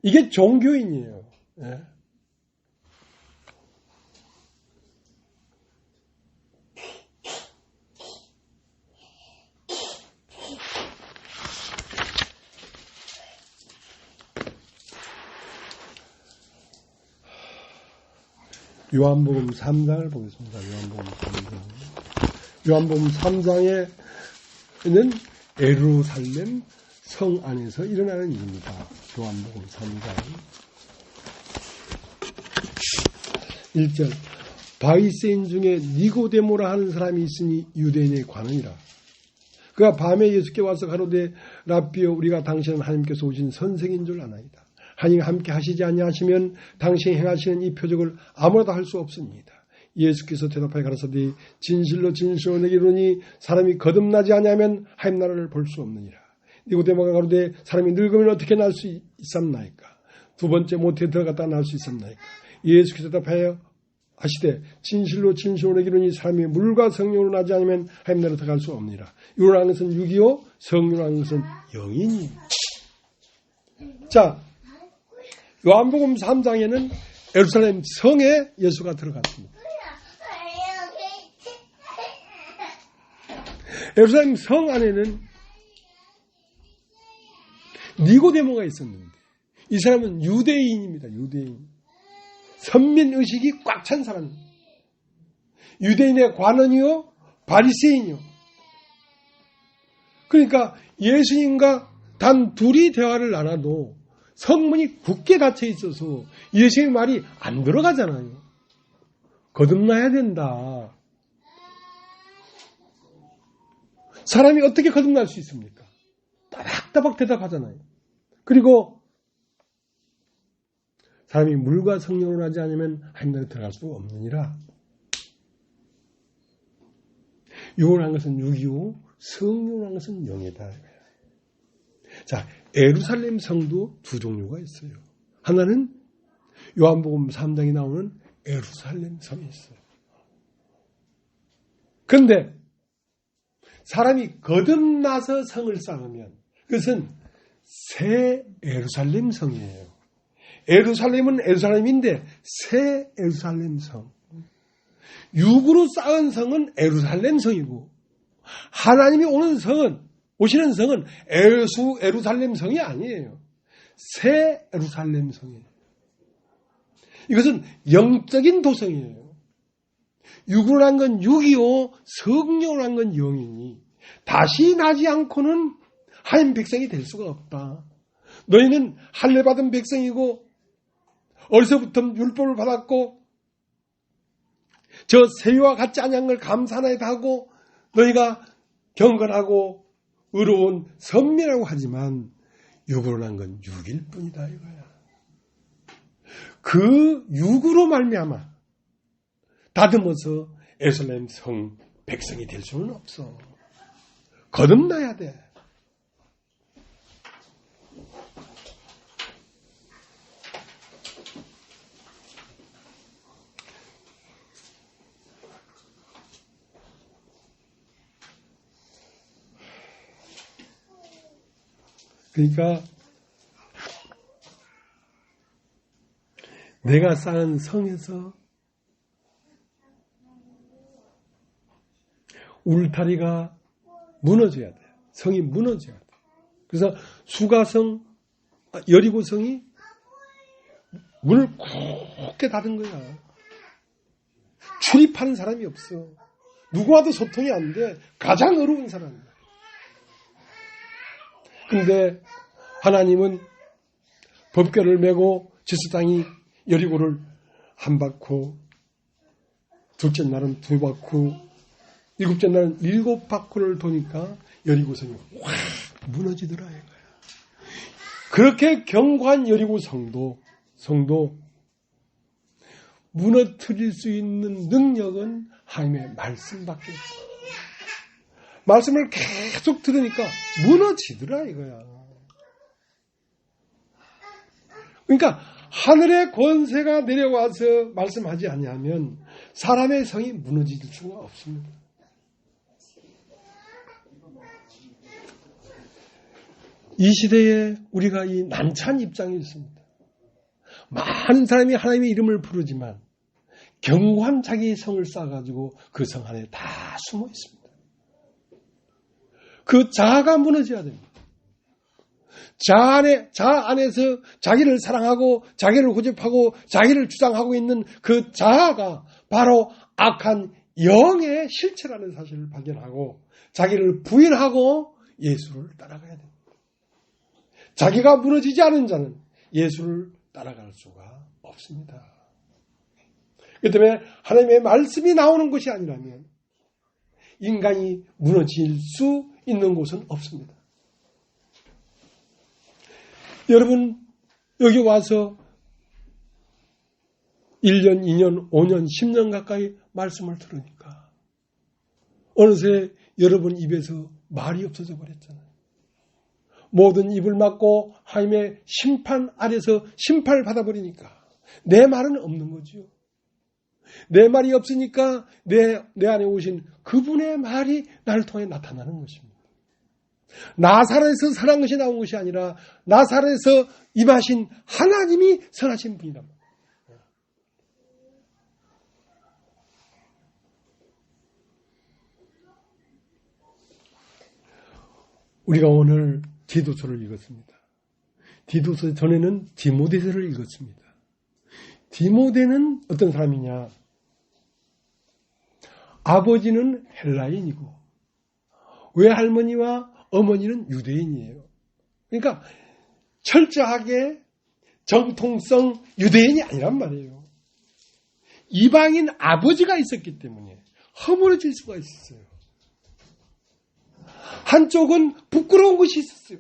이게 종교인이에요. 예. 요한복음 3장을 보겠습니다. 요한복음 3장에는 예루살렘 성 안에서 일어나는 일입니다. 요한복음 3장 1절. 바리새인 중에 니고데모라 하는 사람이 있으니 유대인의 관원이라. 그가 밤에 예수께 와서 가로되 라삐여 우리가 당신은 하나님께서 오신 선생인 줄 아나이다. 하나님 함께 하시지 아니하시면 당신이 행하시는 이 표적을 아무나도 할 수 없습니다. 예수께서 대답하여 가라사대 진실로 진실로 내게 이르노니 사람이 거듭나지 아니하면 하나님 나라를 볼 수 없느니라. 니고데모가 가로되 사람이 늙으면 어떻게 날 수 있었나이까? 두 번째 모태에 들어갔다 날 수 있었나이까? 예수께서 대답하여 하시되 진실로 진실로 내게 이르노니 사람이 물과 성령으로 나지 않으면 하나님 나라에 들어갈 수 없느니라. 육이라는 것은 육이요 성령이라는 것은 영이니. 자, 요한복음 3장에는 예루살렘 성에 예수가 들어갔습니다. 예루살렘 성 안에는 니고데모가 있었는데 이 사람은 유대인입니다. 유대인. 선민의식이 꽉 찬 사람. 유대인의 관원이요 바리새인이요. 그러니까 예수님과 단 둘이 대화를 나눠도 성문이 굳게 닫혀 있어서 예수님의 말이 안 들어가잖아요. 거듭나야 된다. 사람이 어떻게 거듭날 수 있습니까? 따박따박 대답하잖아요. 그리고 사람이 물과 성령으로 하지 않으면 하나님 나라에 들어갈 수 없느니라. 육으로 한 것은 육이요 성령으로 한 것은 영이다. 자, 예루살렘 성도 두 종류가 있어요. 하나는 요한복음 3장에 나오는 예루살렘 성이 있어요. 그런데 사람이 거듭나서 성을 쌓으면 그것은 새 예루살렘 성이에요. 예루살렘은 예루살렘인데 새 예루살렘 성. 육으로 쌓은 성은 예루살렘 성이고 하나님이 오시는 성은 예루살렘 성이 아니에요. 새 예루살렘 성이에요. 이것은 영적인 도성이에요. 육으로 난 건 육이요, 성령으로 난 건 영이니 다시 나지 않고는 하나님 백성이 될 수가 없다. 너희는 할례 받은 백성이고 어려서부터 율법을 받았고 저 세위와 같지 아니한 걸 감사하나이다 하고 너희가 경건하고 의로운 선미라고 하지만 육으로 난 건 육일 뿐이다 이거야. 그 육으로 말미암아 다듬어서 예루살렘 성 백성이 될 수는 없어. 거듭나야 돼. 그러니까 내가 쌓은 성에서 울타리가 무너져야 돼. 성이 무너져야 돼. 그래서 수가성, 여리고성이 문을 굳게 닫은 거야. 출입하는 사람이 없어. 누구와도 소통이 안 돼. 가장 어려운 사람이야. 근데 하나님은 법궤를 메고 지스당이 여리고를 한 바퀴, 둘째 날은 두 바퀴, 일곱째 날은 일곱 바퀴를 도니까 여리고성이 확 무너지더라 이거야. 그렇게 견고한 여리고 성도 무너뜨릴 수 있는 능력은 하나님의 말씀밖에 없어. 말씀을 계속 들으니까 무너지더라 이거야. 그러니까 하늘의 권세가 내려와서 말씀하지 아니하면 사람의 성이 무너질 수가 없습니다. 이 시대에 우리가 이 난처한 입장에 있습니다. 많은 사람이 하나님의 이름을 부르지만 견고한 자기의 성을 쌓아가지고 그 성 안에 다 숨어 있습니다. 그 자아가 무너져야 됩니다. 자아 안에서 자기를 사랑하고 자기를 고집하고 자기를 주장하고 있는 그 자아가 바로 악한 영의 실체라는 사실을 발견하고 자기를 부인하고 예수를 따라가야 됩니다. 자기가 무너지지 않은 자는 예수를 따라갈 수가 없습니다. 그렇기 때문에 하나님의 말씀이 나오는 것이 아니라면 인간이 무너질 수 있는 곳은 없습니다. 여러분 여기 와서 1년, 2년, 5년, 10년 가까이 말씀을 들으니까 어느새 여러분 입에서 말이 없어져 버렸잖아요. 모든 입을 막고 하나님의 심판 아래서 심판을 받아버리니까 내 말은 없는 거죠. 내 말이 없으니까 내 안에 오신 그분의 말이 나를 통해 나타나는 것입니다. 나사렛에서 선한 것이 나온 것이 아니라 나사렛에서 임하신 하나님이 선하신 분이란 말이에요. 우리가 오늘 디도서를 읽었습니다. 디도서 전에는 디모데서를 읽었습니다. 디모데는 어떤 사람이냐? 아버지는 헬라인이고 외할머니와 어머니는 유대인이에요. 그러니까 철저하게 정통성 유대인이 아니란 말이에요. 이방인 아버지가 있었기 때문에 허물어질 수가 있었어요. 한쪽은 부끄러운 것이 있었어요.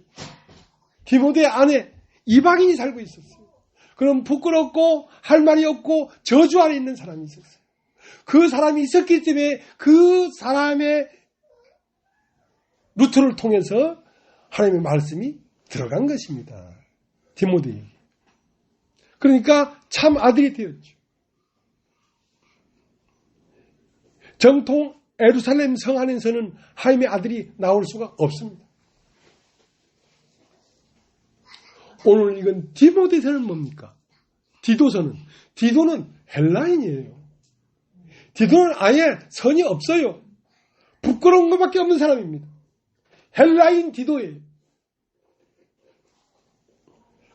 디모데 안에 이방인이 살고 있었어요. 그럼 부끄럽고 할 말이 없고 저주 안에 있는 사람이 있었어요. 그 사람이 있었기 때문에 그 사람의 루트를 통해서 하나님의 말씀이 들어간 것입니다. 디모데에게. 그러니까 참 아들이 되었죠. 정통 예루살렘 성 안에서는 하나님의 아들이 나올 수가 없습니다. 오늘 읽은 디모데서는 뭡니까? 디도는 헬라인이에요. 디도는 아예 선이 없어요. 부끄러운 것밖에 없는 사람입니다. 헬라인 디도예요.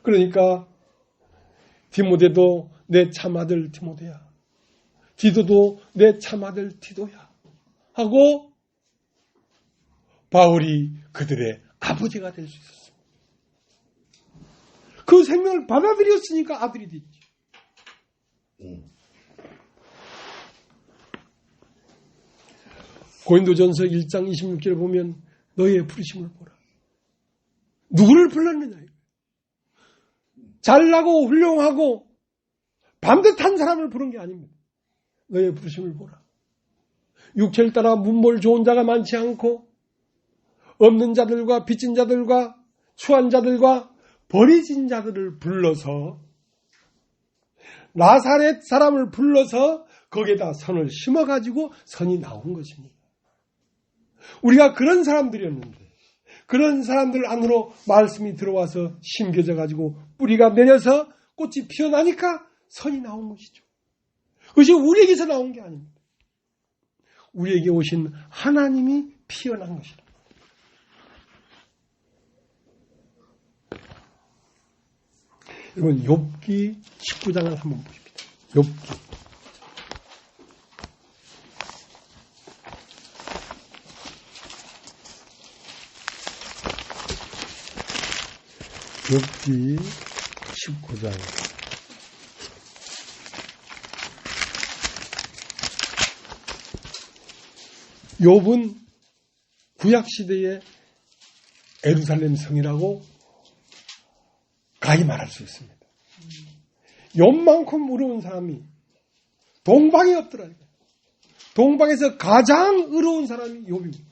그러니까 디모데도 내 참아들 디모데야. 디도도 내 참아들 디도야. 하고 바울이 그들의 아버지가 될 수 있었습니다. 그 생명을 받아들였으니까 아들이 됐지. 고린도전서 1장 26절에 보면 너희의 부르심을 보라. 누구를 불렀느냐. 잘나고 훌륭하고 반듯한 사람을 부른 게 아닙니다. 너희의 부르심을 보라. 육체를 따라 문벌 좋은 자가 많지 않고 없는 자들과 빚진 자들과 추한 자들과 버리진 자들을 불러서 나사렛 사람을 불러서 거기에다 선을 심어가지고 선이 나온 것입니다. 우리가 그런 사람들이었는데 그런 사람들 안으로 말씀이 들어와서 심겨져가지고 뿌리가 내려서 꽃이 피어나니까 선이 나온 것이죠. 그것이 우리에게서 나온 게 아닙니다. 우리에게 오신 하나님이 피어난 것이다. 여러분 욥기 19장을 한번 보십시다. 욥기. 욥기 19장. 욥은 구약시대의 예루살렘 성이라고 가히 말할 수 있습니다. 욥만큼 의로운 사람이 동방에 없더라. 동방에서 가장 의로운 사람이 욥입니다.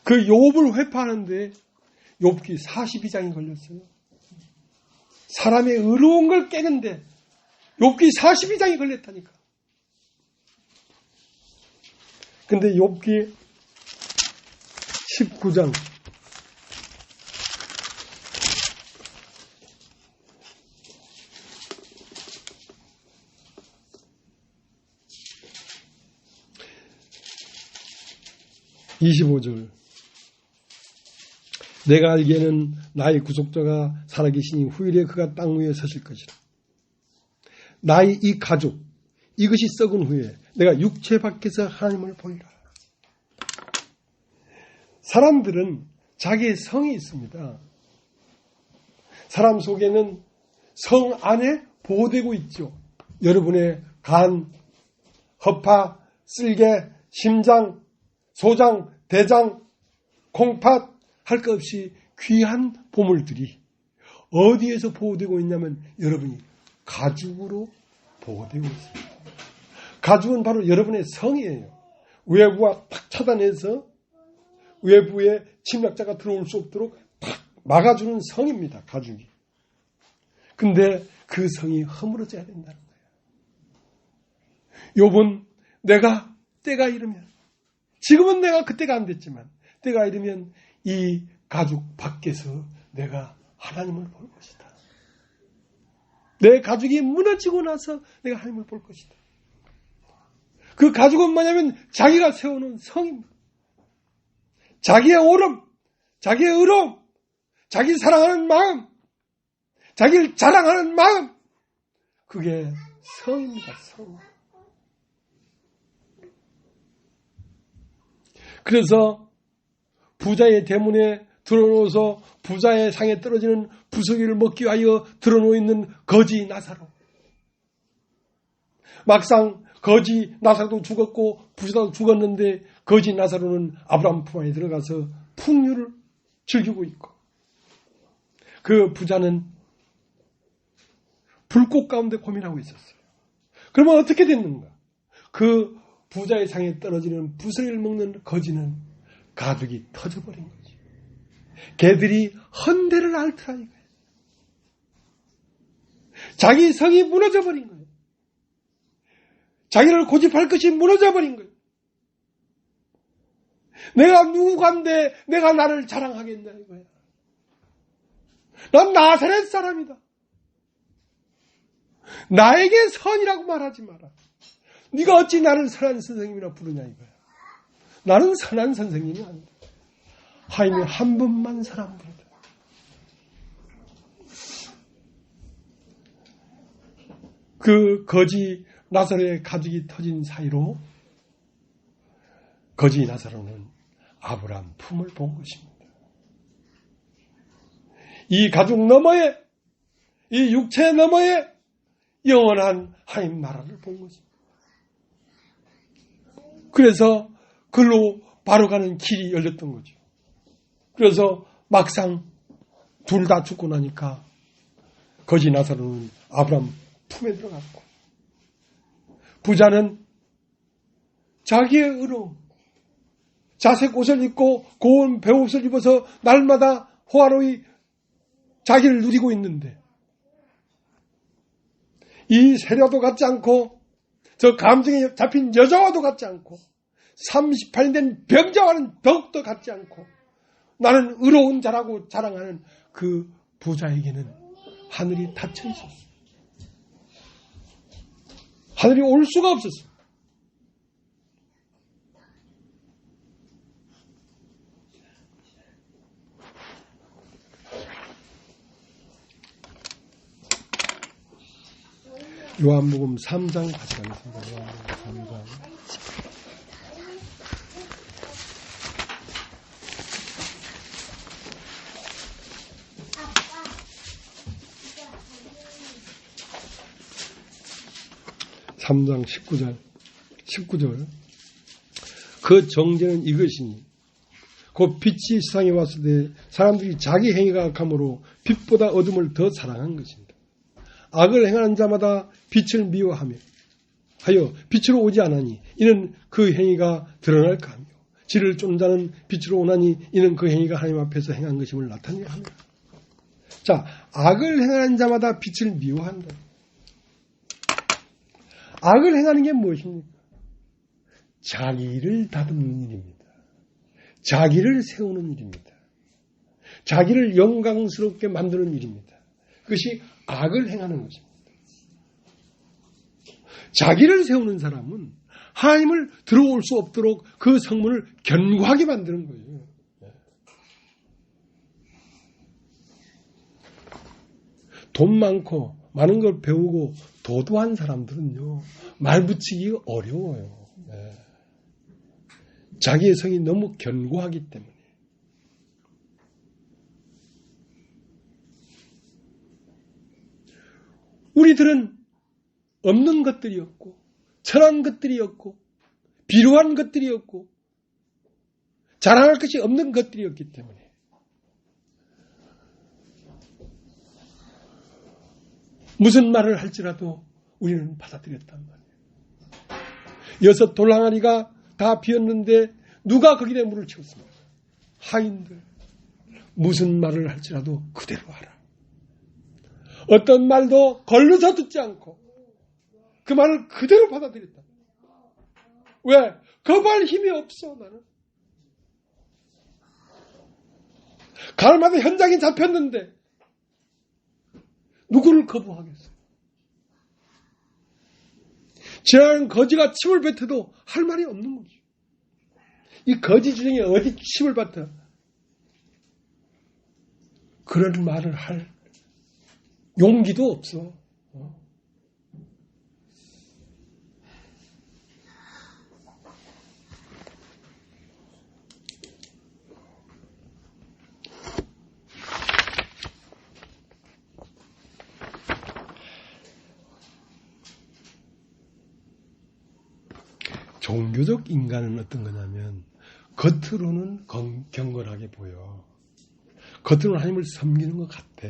그 욥을 회파하는데 욥기 42장이 걸렸어요. 사람의 의로운 걸 깨는데 욥기 42장이 걸렸다니까. 근데 욥기 19장 25절. 내가 알기에는 나의 구속자가 살아계시니 후일에 그가 땅 위에 서실 것이라. 나의 이 가죽, 이것이 썩은 후에 내가 육체 밖에서 하나님을 보리라. 사람들은 자기의 성이 있습니다. 사람 속에는 성 안에 보호되고 있죠. 여러분의 간, 허파, 쓸개, 심장, 소장, 대장, 콩팥 할 것 없이 귀한 보물들이 어디에서 보호되고 있냐면 여러분이 가죽으로 보호되고 있습니다. 가죽은 바로 여러분의 성이에요. 외부와 탁 차단해서 외부에 침략자가 들어올 수 없도록 탁 막아주는 성입니다. 가죽이. 근데 그 성이 허물어져야 된다는 거예요. 욥은 내가 때가 이르면, 지금은 내가 그때가 안 됐지만 때가 이르면 이 가죽 밖에서 내가 하나님을 볼 것이다. 내 가죽이 무너지고 나서 내가 하나님을 볼 것이다. 그 가죽은 뭐냐면 자기가 세우는 성입니다. 자기의 오름, 자기의 의로움, 자기 사랑하는 마음, 자기를 자랑하는 마음, 그게 성입니다. 성. 그래서 부자의 대문에 드러놓아서 부자의 상에 떨어지는 부서기를 먹기 위하여 드러놓여 있는 거지 나사로. 막상 거지 나사로도 죽었고 부자도 죽었는데 거지 나사로는 아브라함 품 안에 들어가서 풍류를 즐기고 있고, 그 부자는 불꽃 가운데 고민하고 있었어요. 그러면 어떻게 됐는가? 그 부자의 상에 떨어지는 부서기를 먹는 거지는 가죽이 터져버린 거지. 개들이 헌대를 앓더라 이거예요. 자기 성이 무너져버린 거예요. 자기를 고집할 것이 무너져버린 거예요. 내가 누구간데 내가 나를 자랑하겠냐 이거야. 난 나사렛 사람이다. 나에게 선이라고 말하지 마라. 네가 어찌 나를 선한 선생님이라 부르냐 이거야. 나는 선한 선생님이 아니다. 하나님이 한 분만 사람 부르다. 그 거지 나사로의 가족이 터진 사이로 거지 나사로는 아브라함 품을 본 것입니다. 이 가족 너머에, 이 육체 너머에 영원한 하나님 나라를 본 것입니다. 그래서 글로 바로 가는 길이 열렸던 거죠. 그래서 막상 둘 다 죽고 나니까 거지 나사로는 아브라함 품에 들어갔고, 부자는 자기의 의로 자색 옷을 입고 고운 배옷을 입어서 날마다 호화로이 자기를 누리고 있는데, 이 세려도 같지 않고 저 감정에 잡힌 여자와도 같지 않고 38년 된 병자와는 더욱더 같지 않고 나는 의로운 자라고 자랑하는 그 부자에게는 하늘이 닫혀 있었어. 하늘이 올 수가 없었어. 요한복음 3장 같이 가겠습니다. 요한복음 3장. (3장) 19절. 그 정죄는 이것이니 곧 빛이 세상에 왔을 때 사람들이 자기 행위가 악함으로 빛보다 어둠을 더 사랑한 것입니다. 악을 행하는 자마다 빛을 미워하며 하여 빛으로 오지 않으니 이는 그 행위가 드러날까 하며 지를 쫓는 자는 빛으로 오나니 이는 그 행위가 하나님 앞에서 행한 것임을 나타내야 합니다. 자, 악을 행하는 자마다 빛을 미워한다. 악을 행하는 게 무엇입니까? 자기를 다듬는 일입니다. 자기를 세우는 일입니다. 자기를 영광스럽게 만드는 일입니다. 그것이 악을 행하는 것입니다. 자기를 세우는 사람은 하나님을 들어올 수 없도록 그 성문을 견고하게 만드는 거예요. 돈 많고 많은 걸 배우고 도도한 사람들은요, 말 붙이기 어려워요. 자기의 성이 너무 견고하기 때문에. 우리들은 없는 것들이었고, 천한 것들이었고, 비루한 것들이었고, 자랑할 것이 없는 것들이었기 때문에 무슨 말을 할지라도 우리는 받아들였단 말이에요. 6 돌항아리가 다 비었는데 누가 거기에 물을 채웠습니까? 하인들. 무슨 말을 할지라도 그대로 하라. 어떤 말도 걸러서 듣지 않고 그 말을 그대로 받아들였다. 왜? 거부할 힘이 없어, 나는. 가을마다 현장에 잡혔는데 누구를 거부하겠어요? 지나가는 거지가 침을 뱉어도 할 말이 없는 거죠. 이 거지 중에 어디 침을 뱉어? 그런 말을 할 용기도 없어. 종교적 인간은 어떤 거냐면 겉으로는 경건하게 보여. 겉으로는 하나님을 섬기는 것 같아.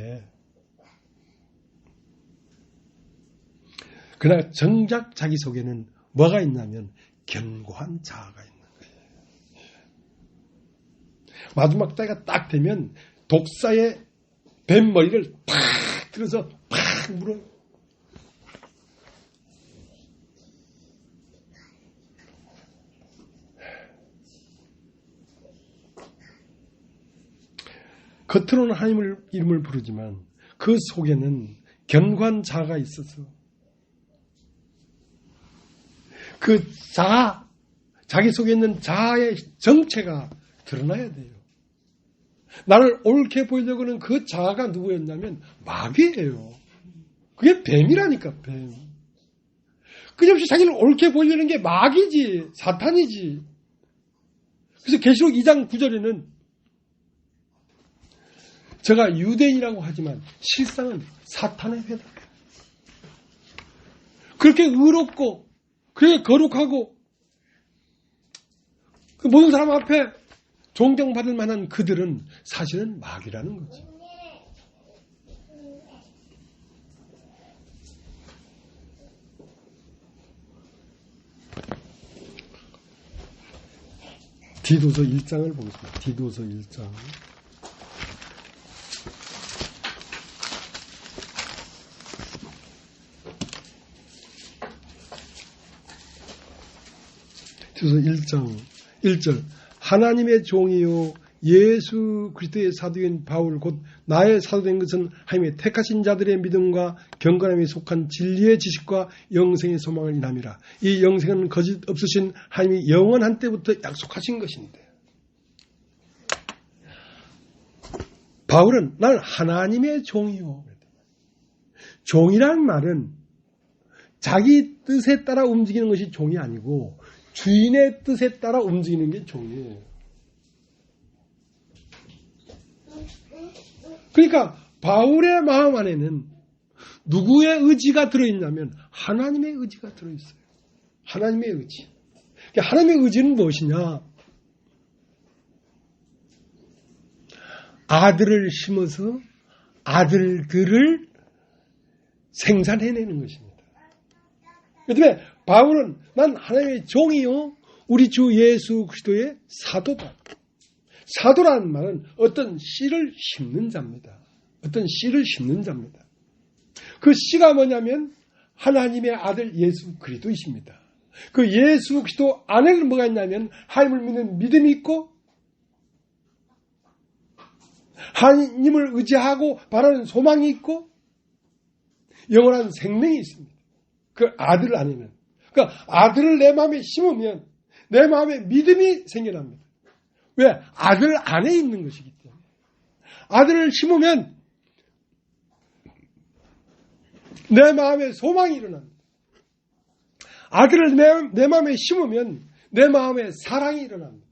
그러나 정작 자기 속에는 뭐가 있냐면 견고한 자아가 있는 거예요. 마지막 때가 딱 되면 독사의 뱀머리를 팍 들어서 팍 물어요. 겉으로는 하나님의 이름을 부르지만 그 속에는 견고한 자가 있어서 그 자아, 자기 속에 있는 자아의 정체가 드러나야 돼요. 나를 옳게 보이려고 하는 그 자아가 누구였냐면 마귀예요. 그게 뱀이라니까, 뱀. 끊임없이 자기를 옳게 보이려는 게 마귀지, 사탄이지. 그래서 계시록 2장 9절에는 제가 유대인이라고 하지만 실상은 사탄의 회다. 그렇게 의롭고 그렇게 거룩하고 그 모든 사람 앞에 존경받을 만한 그들은 사실은 마귀라는 거지. 디도서 1장을 보겠습니다. 디도서 1장. 디도서 1장 1절. 하나님의 종이요 예수 그리스도의 사도인 바울 곧 나의 사도된 것은 하나님의 택하신 자들의 믿음과 경건함에 속한 진리의 지식과 영생의 소망을 인함이라. 이 영생은 거짓 없으신 하나님이 영원한 때부터 약속하신 것인데, 바울은 난 하나님의 종이요. 종이란 말은 자기 뜻에 따라 움직이는 것이 종이 아니고 주인의 뜻에 따라 움직이는 게 종이에요. 그러니까 바울의 마음 안에는 누구의 의지가 들어있냐면 하나님의 의지가 들어있어요. 하나님의 의지. 그러니까 하나님의 의지는 무엇이냐? 아들을 심어서 아들들을 생산해내는 것입니다. 그 때문에 바울은 난 하나님의 종이요 우리 주 예수 그리스도의 사도다. 사도라는 말은 어떤 씨를 심는 자입니다. 어떤 씨를 심는 자입니다. 그 씨가 뭐냐면 하나님의 아들 예수 그리스도이십니다. 그 예수 그리스도 안에는 뭐가 있냐면 하나님을 믿는 믿음이 있고 하나님을 의지하고 바라는 소망이 있고 영원한 생명이 있습니다. 그 아들 안에는. 그러니까 아들을 내 마음에 심으면 내 마음에 믿음이 생겨납니다. 왜? 아들 안에 있는 것이기 때문에. 아들을 심으면 내 마음에 소망이 일어납니다. 아들을 내 마음에 심으면 내 마음에 사랑이 일어납니다.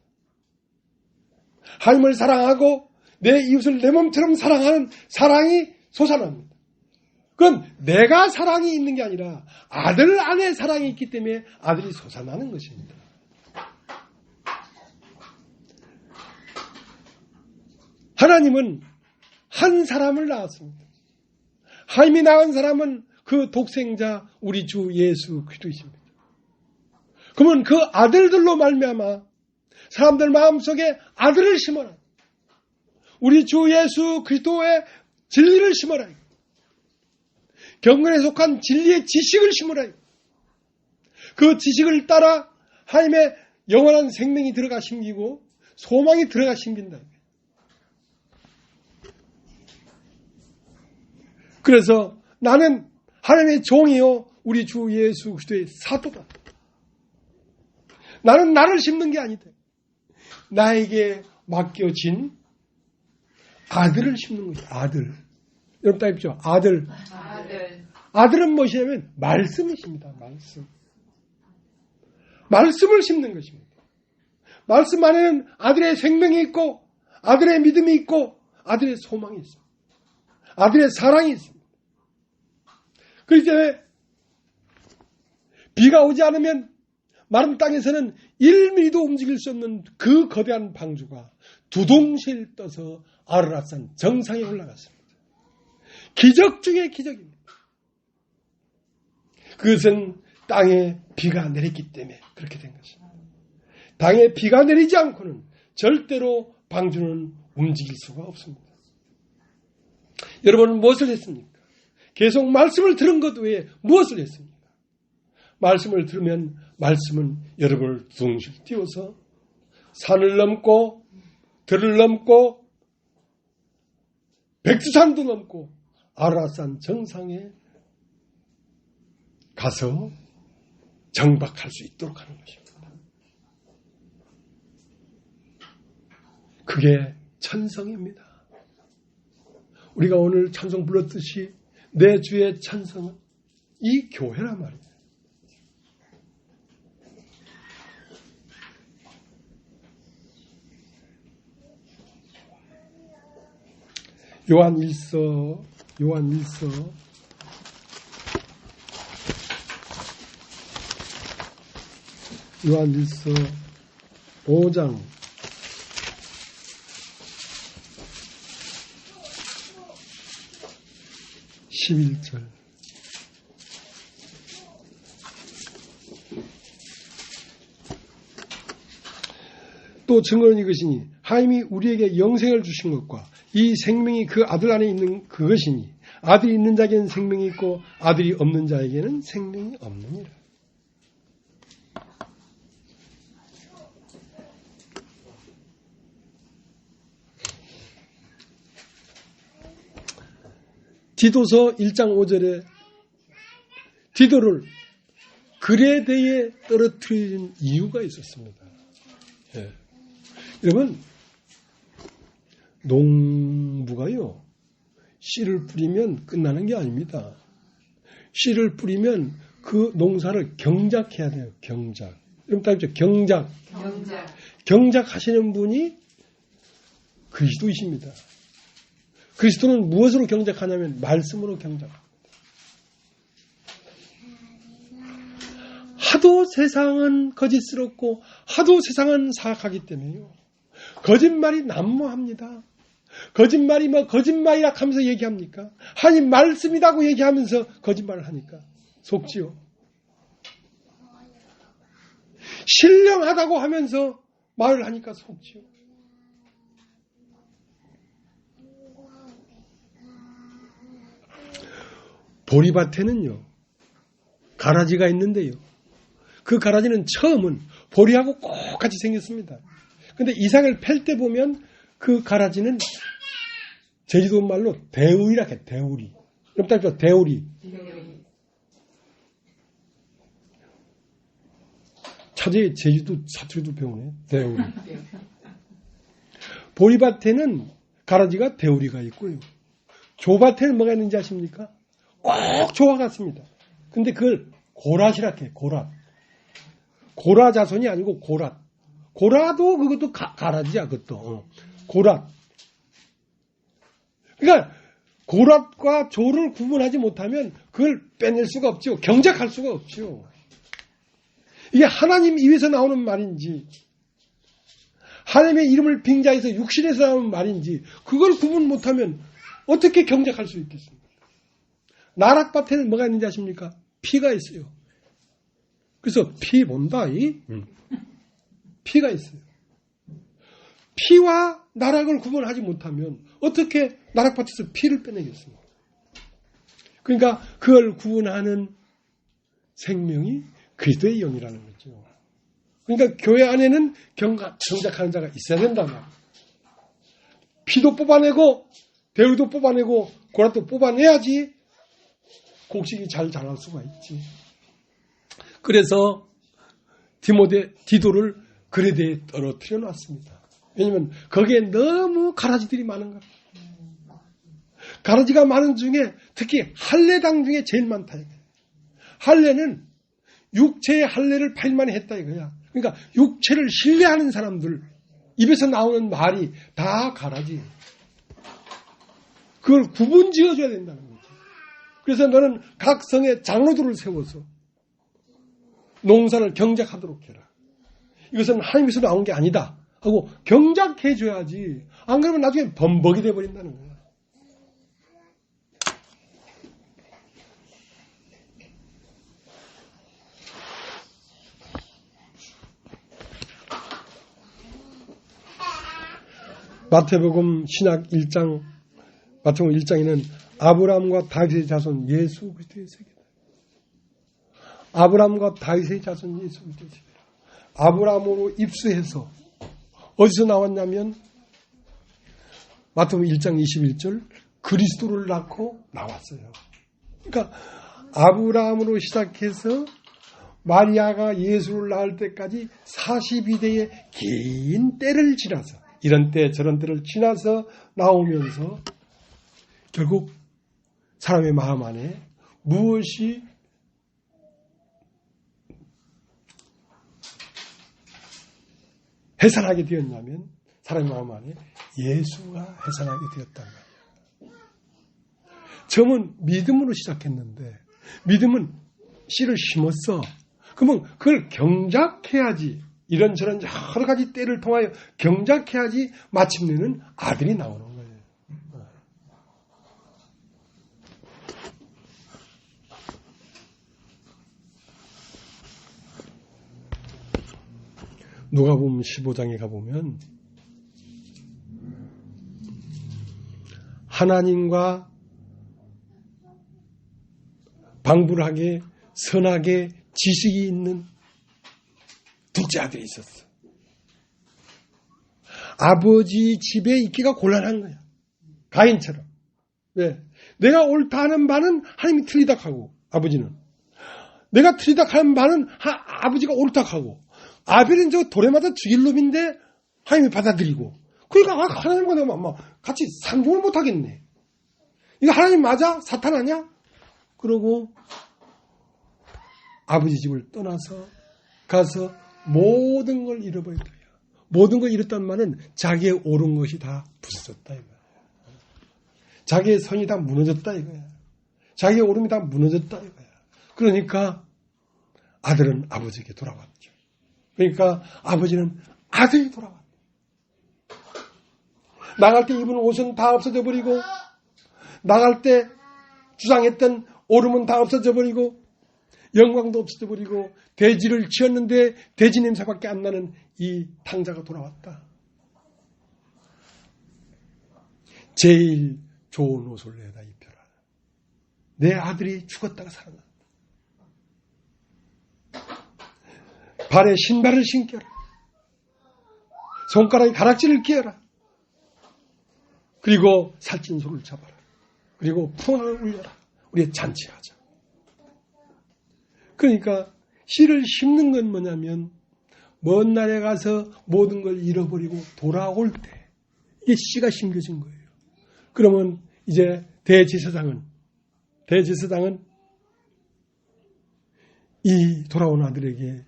하나님을 사랑하고 내 이웃을 내 몸처럼 사랑하는 사랑이 솟아납니다. 그건 내가 사랑이 있는 게 아니라 아들 안에 사랑이 있기 때문에 아들이 솟아나는 것입니다. 하나님은 한 사람을 낳았습니다. 하나님이 낳은 사람은 그 독생자 우리 주 예수 그리스도이십니다. 그러면 그 아들들로 말미암아 사람들 마음속에 아들을 심어라. 우리 주 예수 그리스도의 진리를 심어라. 경건에 속한 진리의 지식을 심으라. 그 지식을 따라 하나님의 영원한 생명이 들어가 심기고 소망이 들어가 심긴다. 그래서 나는 하나님의 종이요 우리 주 예수 그리스도의 사도다. 나는 나를 심는 게 아니다. 나에게 맡겨진 아들을 심는 거죠. 아들. 여러분 딱 있죠. 아들. 아들은 무엇이냐면 말씀이십니다. 말씀. 말씀을 심는 것입니다. 말씀 안에는 아들의 생명이 있고 아들의 믿음이 있고 아들의 소망이 있습니다. 아들의 사랑이 있습니다. 그렇기 때문에 비가 오지 않으면 마른 땅에서는 1mm도 움직일 수 없는 그 거대한 방주가 두동실 떠서 아르랏산 정상에 올라갔습니다. 기적 중의 기적입니다. 그것은 땅에 비가 내렸기 때문에 그렇게 된 것입니다. 땅에 비가 내리지 않고는 절대로 방주는 움직일 수가 없습니다. 여러분은 무엇을 했습니까? 계속 말씀을 들은 것 외에 무엇을 했습니까? 말씀을 들으면 말씀은 여러분을 두둥실 띄워서 산을 넘고 들을 넘고 백두산도 넘고 아르랏산 정상에 가서 정박할 수 있도록 하는 것입니다. 그게 천성입니다. 우리가 오늘 찬송 불렀듯이 내 주의 천성은 이 교회란 말이에요. 요한일서 5장 11절. 또 증거는 이것이니 하나님이 우리에게 영생을 주신 것과 이 생명이 그 아들 안에 있는 그것이니 아들이 있는 자에게는 생명이 있고 아들이 없는 자에게는 생명이 없느니라. 디도서 1장 5절에 디도를 그레데에 떨어뜨린 이유가 있었습니다. 예. 여러분, 농부가요, 씨를 뿌리면 끝나는 게 아닙니다. 씨를 뿌리면 그 농사를 경작해야 돼요. 경작. 여러분 다 알죠? 경작. 경작하시는 분이 그리스도이십니다. 그리스도는 무엇으로 경작하냐면 말씀으로 경작합니다. 하도 세상은 거짓스럽고 하도 세상은 사악하기 때문에요. 거짓말이 난무합니다. 거짓말이 거짓말이라 하면서 얘기합니까? 하나님 말씀이라고 얘기하면서 거짓말을 하니까 속지요. 신령하다고 하면서 말을 하니까 속지요. 보리밭에는요, 가라지가 있는데요. 그 가라지는 처음은 보리하고 꼭 같이 생겼습니다. 근데 이삭을 팰 때 보면 그 가라지는 제주도 말로 대우리라 해요. 대우리. 그럼 딱 대우리. 차제에 제주도 사투리도 배우네. 대우리. 보리밭에는 가라지가 대우리가 있고요. 조밭에는 뭐가 있는지 아십니까? 꼭 조와 같습니다. 근데 그걸 고랏이라 해요. 고랏. 고라 자손이 아니고 고랏. 고라도 그것도 가라지야. 그것도. 고랏. 그러니까 고랏과 조를 구분하지 못하면 그걸 빼낼 수가 없죠. 경작할 수가 없죠. 이게 하나님 입에서 나오는 말인지 하나님의 이름을 빙자해서 육신에서 나오는 말인지 그걸 구분 못하면 어떻게 경작할 수 있겠습니까? 나락밭에는 뭐가 있는지 아십니까? 피가 있어요. 그래서 피 본다. 피가 있어요. 피와 나락을 구분하지 못하면 어떻게 나락밭에서 피를 빼내겠습니까? 그러니까 그걸 구분하는 생명이 그리스도의 영이라는 거죠. 그러니까 교회 안에는 경작하는 자가 있어야 된다는 말이에요. 피도 뽑아내고 대우도 뽑아내고 고랏도 뽑아내야지 곡식이 잘 자랄 수가 있지. 그래서 디도를 그레데에 떨어뜨려 놨습니다. 왜냐하면 거기에 너무 가라지들이 많은 거예요. 가라지가 많은 중에 특히 할례당 중에 제일 많다. 할례는 육체의 할례를 8만에 했다 이거야. 그러니까 육체를 신뢰하는 사람들 입에서 나오는 말이 다 가라지. 그걸 구분 지어줘야 된다는 거지. 그래서 너는 각 성의 장로들을 세워서 농사를 경작하도록 해라. 이것은 하나님에서 나온 게 아니다 하고 경작해줘야지. 안 그러면 나중에 범벅이 돼버린다는 거야. 마태복음 신약 1장, 마태복음 1장에는 아브라함과 다윗의 자손 예수 그리스도의 세계다. 아브라함과 다윗의 자손 예수 그리스도의 세계다. 아브라함으로 입수해서 어디서 나왔냐면 마태복음 1장 21절 그리스도를 낳고 나왔어요. 그러니까 아브라함으로 시작해서 마리아가 예수를 낳을 때까지 42대의 긴 때를 지나서 이런 때 저런 때를 지나서 나오면서 결국 사람의 마음 안에 무엇이 해산하게 되었냐면 사람의 마음 안에 예수가 해산하게 되었단 말이에요. 처음은 믿음으로 시작했는데 믿음은 씨를 심었어. 그러면 그걸 경작해야지. 이런저런 여러 가지 때를 통하여 경작해야지 마침내는 아들이 나오는 거예요. 누가복음 15장에 가보면 하나님과 방불하게 선하게 지식이 있는 둘째 아들이 있었어. 아버지 집에 있기가 곤란한 거야. 가인처럼. 왜? 내가 옳다 하는 바는 하나님이 틀리다 하고 아버지는. 내가 틀리다 하는 바는 아버지가 옳다 하고 아벨은 저 돌에마다 죽일 놈인데 하나님이 받아들이고 그러니까 하나님과 내가 같이 상종을 못하겠네. 이거 하나님 맞아? 사탄 아니야? 그러고 아버지 집을 떠나서 가서 모든 걸 잃어버린 거야. 모든 걸 잃었단 말은 자기의 옳은 것이 다 부서졌다 이거야. 자기의 선이 다 무너졌다 이거야. 자기의 옳음이 다 무너졌다 이거야. 그러니까 아들은 아버지에게 돌아왔죠. 그러니까 아버지는 아들이 돌아왔다. 나갈 때 입은 옷은 다 없어져 버리고 나갈 때 주장했던 옳음은 다 없어져 버리고 영광도 없어져 버리고 돼지를 지었는데 돼지 냄새밖에 안 나는 이 탕자가 돌아왔다. 제일 좋은 옷을 내다 입혀라. 내 아들이 죽었다가 살아났다. 발에 신발을 신겨라. 손가락에 가락지를 끼워라. 그리고 살찐 소를 잡아라. 그리고 풍악을 울려라. 우리 잔치하자. 그러니까 씨를 심는 건 뭐냐면 먼 날에 가서 모든 걸 잃어버리고 돌아올 때 이게 씨가 심겨진 거예요. 그러면 이제 대제사장은 이 돌아온 아들에게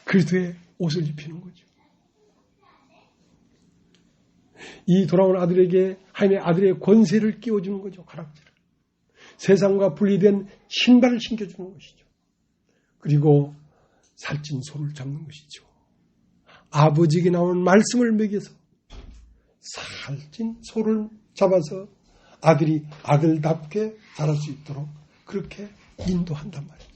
그리스도의 옷을 입히는 거죠. 이 돌아온 아들에게 하나님의 아들의 권세를 끼워주는 거죠. 가락지를. 세상과 분리된 신발을 신겨주는 것이죠. 그리고 살찐 소를 잡는 것이죠. 아버지에게 나오는 말씀을 먹여서 살찐 소를 잡아서 아들이 아들답게 자랄 수 있도록 그렇게 인도한단 말입니다.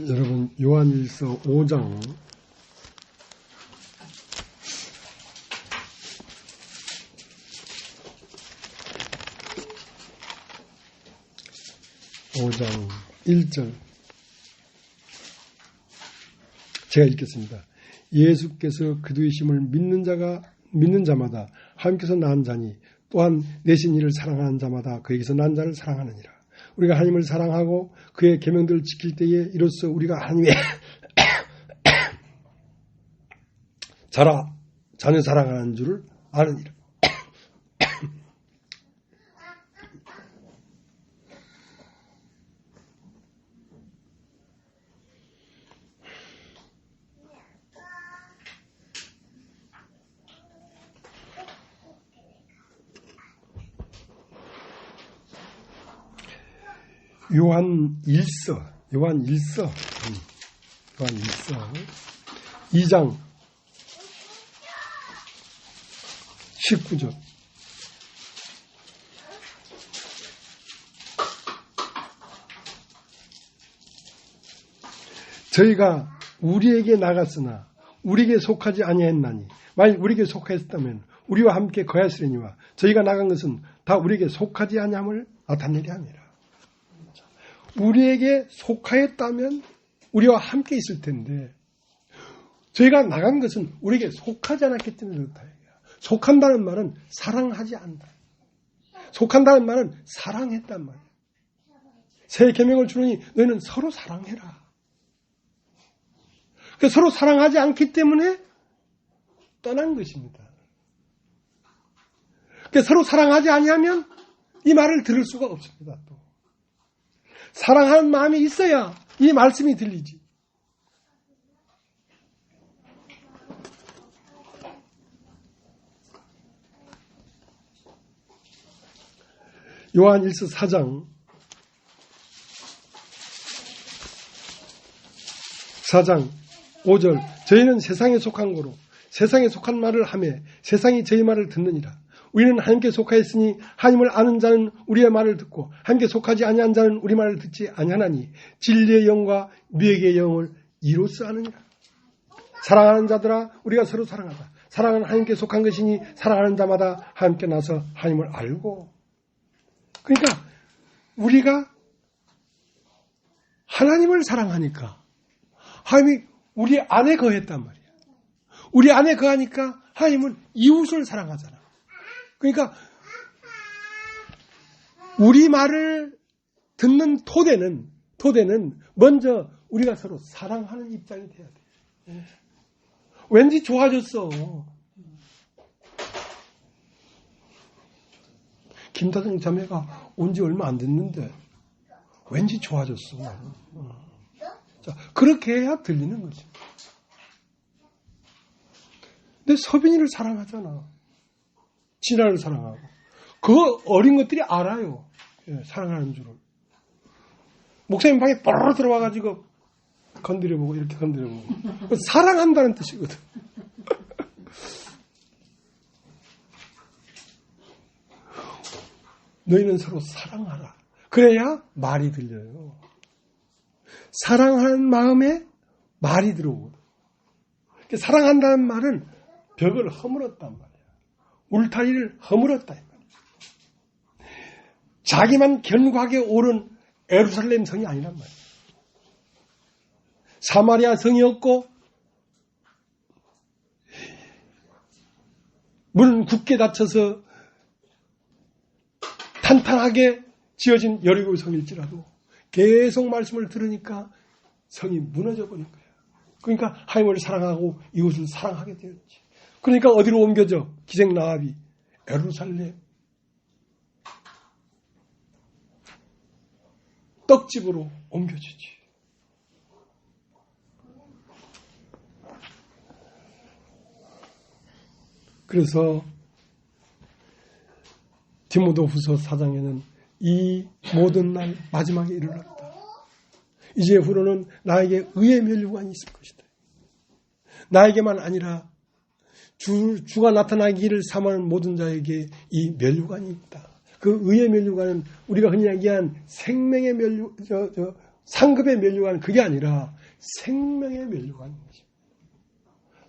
여러분 요한일서 5장 1절 제가 읽겠습니다. 예수께서 그리스도이심을 믿는 자마다 하나님께서 낳은 자니 또한 내신 이를 사랑하는 자마다 그에게서 난 자를 사랑하느니라. 우리가 하나님을 사랑하고 그의 계명들을 지킬 때에 이로써 우리가 하나님의 자녀 사랑하는 줄을 아느니라. 요한 1서 2장 19절 저희가 우리에게 나갔으나 우리에게 속하지 아니했나니 만약 우리에게 속하였다면 우리와 함께 거하였으리니와 저희가 나간 것은 다 우리에게 속하지 아니함을 나타내려 함이라. 우리에게 속하였다면 우리와 함께 있을 텐데 저희가 나간 것은 우리에게 속하지 않았기 때문에 그렇다. 속한다는 말은 사랑하지 않는다. 속한다는 말은 사랑했단 말이야. 새 계명을 주노니 너희는 서로 사랑해라. 서로 사랑하지 않기 때문에 떠난 것입니다. 서로 사랑하지 아니하면 이 말을 들을 수가 없습니다. 또 사랑하는 마음이 있어야 이 말씀이 들리지. 요한 1서 4장 5절 저희는 세상에 속한 거로 세상에 속한 말을 하며 세상이 저희 말을 듣느니라. 우리는 하나님께 속하였으니 하나님을 아는 자는 우리의 말을 듣고 하나님께 속하지 아니한 자는 우리 말을 듣지 아니하나니 진리의 영과 미혹의 영을 이로써 아느니라. 사랑하는 자들아 우리가 서로 사랑하자. 사랑은 하나님께 속한 것이니 사랑하는 자마다 하나님께 나서 하나님을 알고. 그러니까 우리가 하나님을 사랑하니까 하나님이 우리 안에 거했단 말이야. 우리 안에 거하니까 하나님은 이웃을 사랑하잖아. 그러니까 우리 말을 듣는 토대는 먼저 우리가 서로 사랑하는 입장이 돼야 돼. 왠지 좋아졌어. 김다정 자매가 온 지 얼마 안 됐는데 왠지 좋아졌어. 자, 그렇게 해야 들리는 거지. 근데 서빈이를 사랑하잖아. 진아를 사랑하고. 그 어린 것들이 알아요. 예, 사랑하는 줄을. 목사님 방에 뽀로로 들어와가지고 건드려보고 이렇게 건드려보고. 사랑한다는 뜻이거든. 너희는 서로 사랑하라. 그래야 말이 들려요. 사랑하는 마음에 말이 들어오거든. 사랑한다는 말은 벽을 허물었단 말이야. 울타리를 허물었다. 자기만 견고하게 오른 예루살렘 성이 아니란 말이야. 사마리아 성이었고 문은 굳게 닫혀서 탄탄하게 지어진 여리고 성일지라도 계속 말씀을 들으니까 성이 무너져 버린 거야. 그러니까 하나님을 사랑하고 이웃을 사랑하게 되었지. 그러니까 어디로 옮겨져? 기생 라합이 예루살렘 떡집으로 옮겨지지. 그래서 디모데후서 4장에는 이 모든 날 마지막에 이르렀다. 이제 후로는 나에게 의의 면류관이 있을 것이다. 나에게만 아니라 주가 나타나기를 삼하는 모든 자에게 이 면류관이 있다. 그 의의 면류관은 우리가 흔히 얘기한 생명의 상급의 면류관 그게 아니라 생명의 면류관인 것입니다.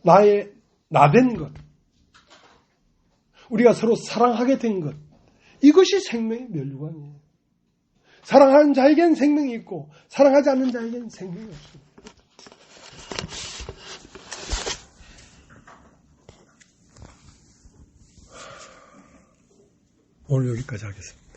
나의 나된 것, 우리가 서로 사랑하게 된 것, 이것이 생명의 면류관이에요. 사랑하는 자에겐 생명이 있고 사랑하지 않는 자에겐 생명이 없습니다. 오늘 여기까지 하겠습니다.